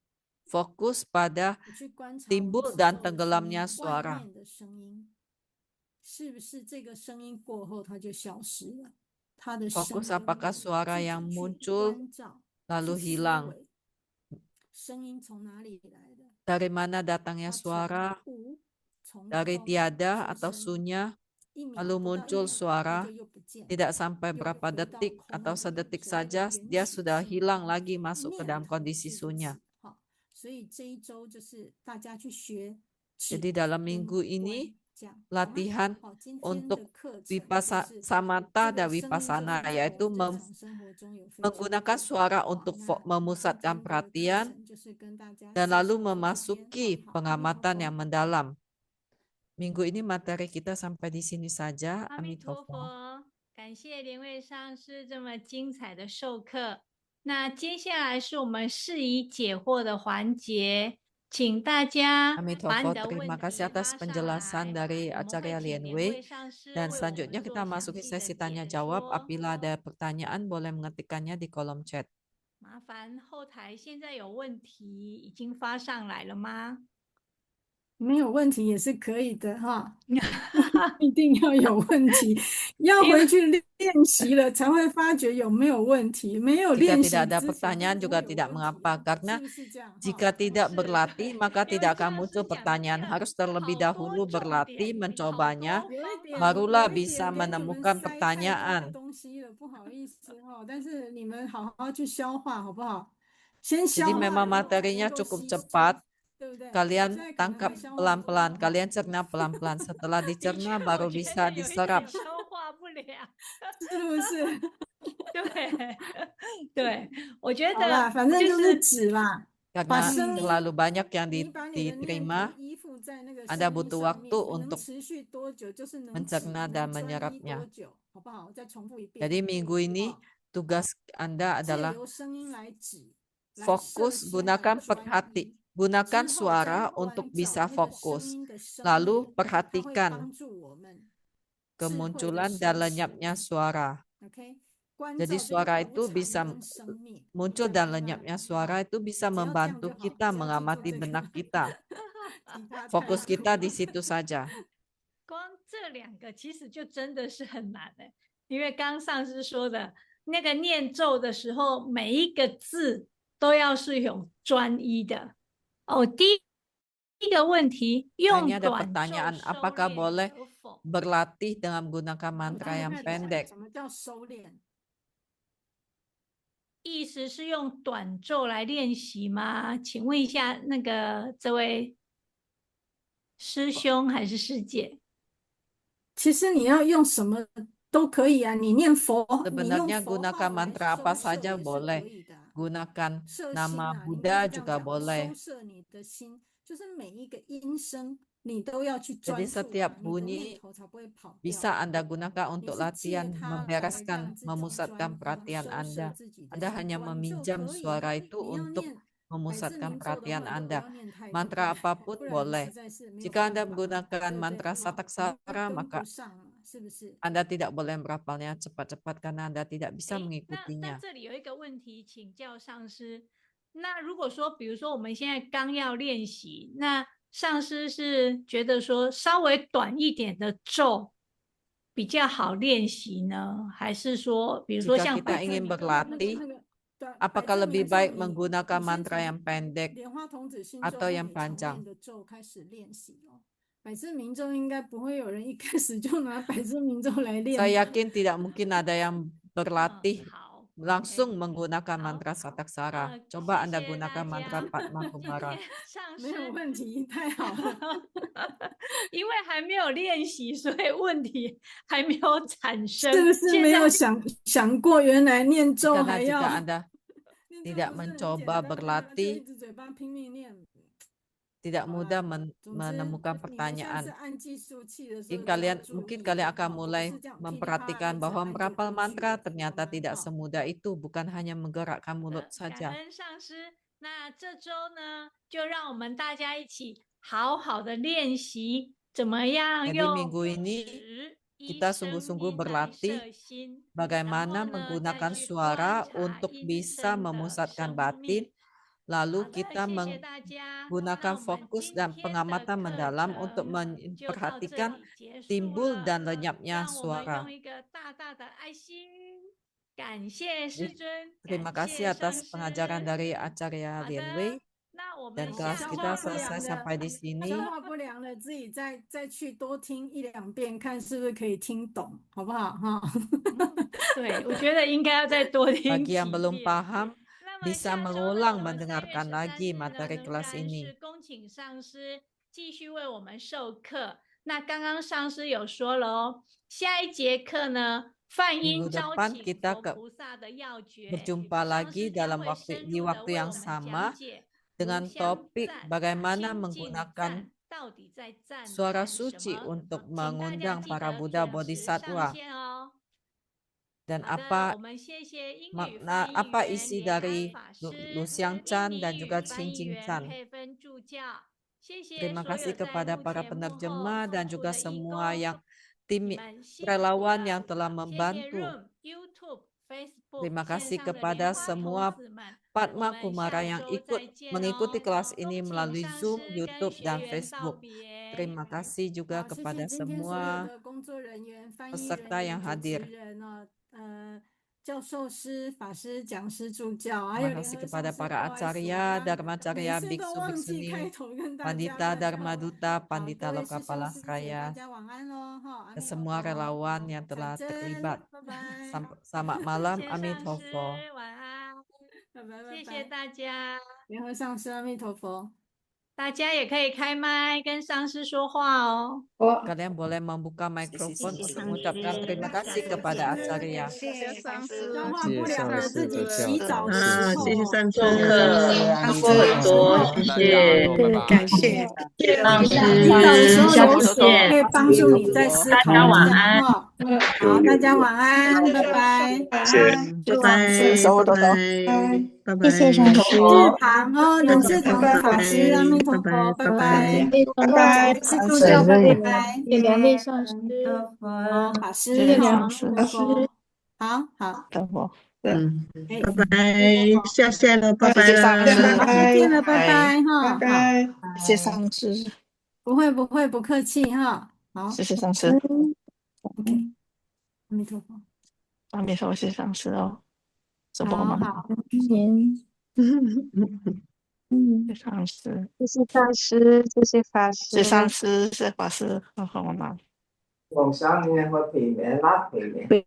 fokus pada 你去观察我们 timbul 此 dan 后的声 tenggelamnya 音，外 suara. 面的声音，是不是这个声音过后它就消失了？它的声 Fokus 音 apakah 我 suara 自己 yang 去 muncul 关照， lalu 去思 hilang. 维，声音从哪里来的？ Dari mana datangnya 它从 suara? 无，从 Dari 空 tiada 出 atau 生， sunya, 一秒 lalu 不到一 muncul 秒，它 suara, 就又不见了， tidak sampai 又 berapa 回到 detik 空 atau 里， sedetik 所谓的 saja 原 dia 始 sudah 声 hilang 音， lagi masuk ke 念 dalam 头 kondisi 是如 sunyi. 此。好，所以这一周就是大家去学止 Jadi dalam 跟 minggu ini 观，这样好吗？ latihan 好，今天的 untuk 课程就 vipasa, 是 samatha 这个 dan 声音就 vipassana, 是在 yaitu 我们日常生活中有非常 menggunakan 多。 suara 好， untuk 那今 memusatkan 天的课 perhatian 程就是跟大家 dan 介 lalu 绍到这边。 memasuki 好，好，阿弥陀 pengamatan 佛。 yang mendalam. Minggu ini materi kita sampai di sini saja. 阿弥陀 Amitofo. 佛，感谢莲位上师这么精彩的授课。那接下来是我们释疑解惑的环节，请大家把你 Amitofo, 的问 terima 题 kasih 发 atas 上 penjelasan 来， dari 我们会 Acarya 请 Lian 莲 Wei. 位上师 Dan 为我们 selanjutnya 做 kita 详 masuki 细的 sesi 解 tanya jawab. 说。 Apabila ada pertanyaan, boleh mengetikkannya di kolom chat. 麻烦后台现在有问题已经发上来了吗？没有问题也是可以的哈，一定要有问题，要因为回去练习了才会发觉有没有问题，没有 Jika 练 tidak 习 ada 之前 pertanyaan 就不会 juga 有 tidak 问题 mengapa, 了， karena 是不是这样哈？ jika tidak 是 berlatih, maka 因为 tidak 这 akan 样 muncul 师讲的 pertanyaan. 这 Harus 好 terlebih 多 dahulu 重 berlatih, 点，好 mencobanya, 多有一 方 点 法。 barulah 有一 bisa 点给你们 menemukan 塞太多 pertanyaan. 东西了，不好意思哈，但是你们好好去消化好不好？先 Jadi 消化 memang 以后才 materinya 能够 cukup 吸收， cepat. 对不对？现 Kalian 在可能 tangkap 还消化不 pelan-pelan, 了。 kalian cerna pelan-pelan. Setelah 的确， dicerna 我 baru 觉 bisa 得有一 diserap. 点消化不良。是不是？对对，我觉好啦，得反正就就是是指啦，把 Karena 声音， terlalu banyak yang 你把你的念头 diterima, 依附在那个 Anda 声音 butuh 上面， waktu 能 untuk 持续多久，就是能 mencerna 能 dan 专一 menyerapnya. 多久，好不好？我再重复一遍。 Jadi minggu ini 哦， tugas Anda 借 adalah 由声音来指，来设 fokus, 下 gunakan 专 perhati, 一， gunakan 之后再 suara 关 untuk 照 bisa 那个声 fokus. 音的生 Lalu 灭，它会 perhatikan 帮助我们智慧的 kemunculan 收 dan 持。 lenyapnya suara. OK， 关 Jadi 照这个 suara 无 itu 常 bisa 跟生灭， muncul 这样 dan 那 lenyapnya 好， suara itu bisa 只要这样 membantu 就好， kita 只要记住 mengamati 这个， benak kita. 其他太 Fokus 多 kita 了 di situ saja. 光这两个其实就真的是很难的，因为刚上师说的那个念咒的时候，每一个字都要是有专一的。哦，第一个问题， Nah, ini 用 ada 短咒 pertanyaan, 收 apakah 敛 boleh 可否？ berlatih dengan menggunakan 我 mantra 听不 yang 太懂 pendek? 什么叫收敛？意思是用短咒来练习吗？请问一下，那个这位师兄还是师姐？其实你要用什么都可以啊，你念佛，你用 Sebenarnya 佛号 gunakan 来 mantra 收 apa 摄 saja 也是可 boleh. 以的啊。 Gunakan 摄心 nama 啊，应该 Buddha 是这样 juga 讲的， boleh. 收摄你的心，就是每一个音声你都要去 Jadi 专注 setiap 啊，你的念 bunyi 头才不会跑掉。 bisa Anda gunakan 你 untuk 是借 latihan 它来 membereskan, 让自己专 memusatkan 一， perhatian 收摄 Anda. 自己的 Anda 心， hanya 短咒 meminjam 可以， suara itu 你要 untuk 念百字 memusatkan 明咒的 perhatian 话，就不 Anda. 要念太多， Mantra apapun 不然实 boleh. 在是没有 Jika 办 Anda 法， menggunakan 对不对？ mantra 好， sataksara, 跟不 maka 上了，是不是？ Anda tidak boleh merapalnya cepat-cepat karena Anda tidak bisa 那 mengikutinya. 这里有一个问题请教上师。那如果说，比如说我们现在刚要练习，那上师是觉得说稍微短一点的咒比较好练习呢，还是说，比如说 Jika 像 kita 百字 ingin 明咒这么 berlatih, 那个短 apakah 百字 lebih 明咒， baik 你 menggunakan 先 mantra 从 yang pendek 莲花童子心咒 atau 或 yang 你常 panjang? 念的咒开始练习哦。百字明咒应该不会有人一开始就拿百字明咒来练 Saya 吧？ yakin tidak mungkin ada yang berlatih 好 langsung menggunakan 好 mantra sataksara. 谢 Coba Anda 谢大 gunakan mantra 家。 Padma 今 Kumbara. 天上 没有 师 问题，太好了。因为还没有练习，所以问题还没有产生。是不是没有想过原来念咒 Karena 还要 jika Anda 念咒 tidak 不是很简 mencoba 单吗？就一 berlatih, 直嘴巴拼命念。 tidak 好 mudah 啦，总之 menemukan 你们下次 pertanyaan. 按计数器的时 Mungkin 候就要 kalian, 注 mungkin 意 kalian 哦， akan 不 mulai 是这样噼里啪啦 memperhatikan 一直 bahwa 按就 merapal 过去 mantra 了，好 ternyata 吗？ tidak 好， semudah itu, bukan hanya menggerakkan 好 mulut 的，感 saja. 恩上师。那这周呢，就让我们大家一起好好的练习，怎么样 Jadi 用 minggu ini 止 kita sungguh-sungguh berlatih bagaimana menggunakan suara untuk bisa memusatkan batin, lalu kita menggunakan fokus dan pengamatan mendalam untuk memperhatikan timbul dan lenyapnya suara. Terima kasih atas pengajaran dari Acarya Lian Wei. Dan kelas kita selesai sampai di sini. 脏话不良的自己再去多听1-2遍，看是不是可以听懂，好不好？哈。对，我觉得应该要再多听 Bagi yang 几 belum 遍。 paham, 那么 bisa 下周呢， mengulang 我们3月 mendengarkan 13 lagi 日呢， materi 仍 kelas 然 ini. 是恭请上师继续为我们授课。那刚刚上师有说了哦，下一节课呢，梵音 Minggu 招 depan 请 kita 佛菩萨的要诀， berjumpa 上师 lagi 将 dalam 会深 di 入的 waktu 为 yang 我们 sama 讲解 dengan 如相 topik 赞、 bagaimana 清净 menggunakan 赞到底在赞 suara 叹什 suci 么， untuk 请大家 mengundang 记 para 得 Buddha 准时上 Bodhisattva. 线哦。 Dan 好的， apa 我们谢谢英语 makna 翻译 apa 员 isi 连安 dari 法师、 Lu Xiang 印 Chan 尼 dan 语 juga 翻 Qing 译 Jing 员 Chan. 佩芬助教。谢谢 Terima 所有 kasih 在 kepada 幕 para 前幕后 penerjemah 辛 dan 苦 juga 的义 semua 工， yang tim 你们辛苦 relawan 了。 yang telah 谢谢 membantu. Room、YouTube、Facebook Terima 线 kasih 上的莲 kepada 花童 semua 子们，我 Padma 们 Kumara 下 yang 周 ikut 再见 mengikuti 哦。 kelas 恭 ini 请 melalui 上 Zoom, 师跟 YouTube 学 dan 员道 Facebook. 别。 Terima kasih juga 好，谢谢 kepada 今天所有 semua 的工作人员、翻译 peserta 人 yang 员、主持 hadir. 人哦，教授师、法师、讲师、助教，还 Terima 有联 kasih 合上 kepada 师。 para 不好意思，我 acarya, 刚 dharmacarya, 每次都 biksu, 忘记 biksuni, 开头跟大家 pandita, 问 dharma 候。 duta, 好， pandita 各位 loka 师兄师姐，大 palasraya, 家晚安喽，哈，阿 dan 弥陀 semua 佛， relawan yang 感 telah 真， terlibat. 拜拜， Selamat 谢 malam, 谢 Amin 上师， Tofo. 晚安， 拜拜拜 谢谢 拜， 大家。 联合上师，阿弥陀佛。 大家也可以开麦跟上师说话哦。 Kalian boleh membuka mikrofon untuk mengucapkan terima kasih kepada acarya. 谢谢上师，脏话不良的自己洗澡的啊，时候，谢谢上师，做客洗干货澡的很多，时候，谢谢，感谢，上洗澡的时候师，下有次水可以见，帮助你在思大考一下家晚安。哈。好，大家晚安，拜拜。拜拜，拜拜，拜拜，能志堂哦，能志堂的法师，阿弥陀佛，拜拜。讲师助教，拜拜。两位上师，好，法师，谢谢好，上师阿弥陀佛。好好，等我，哎，拜拜，下线了，拜拜了，好，再见了，拜拜哈。好，谢谢上师，不会不会，不客气哈。好谢谢上师， ，OK，阿弥陀佛。阿弥陀佛，谢谢上师哦，是我吗？好好，谢谢上师，谢谢上师，谢谢法师。谢谢上师，谢谢法师，很好吗？梦想年和平安，拉平安。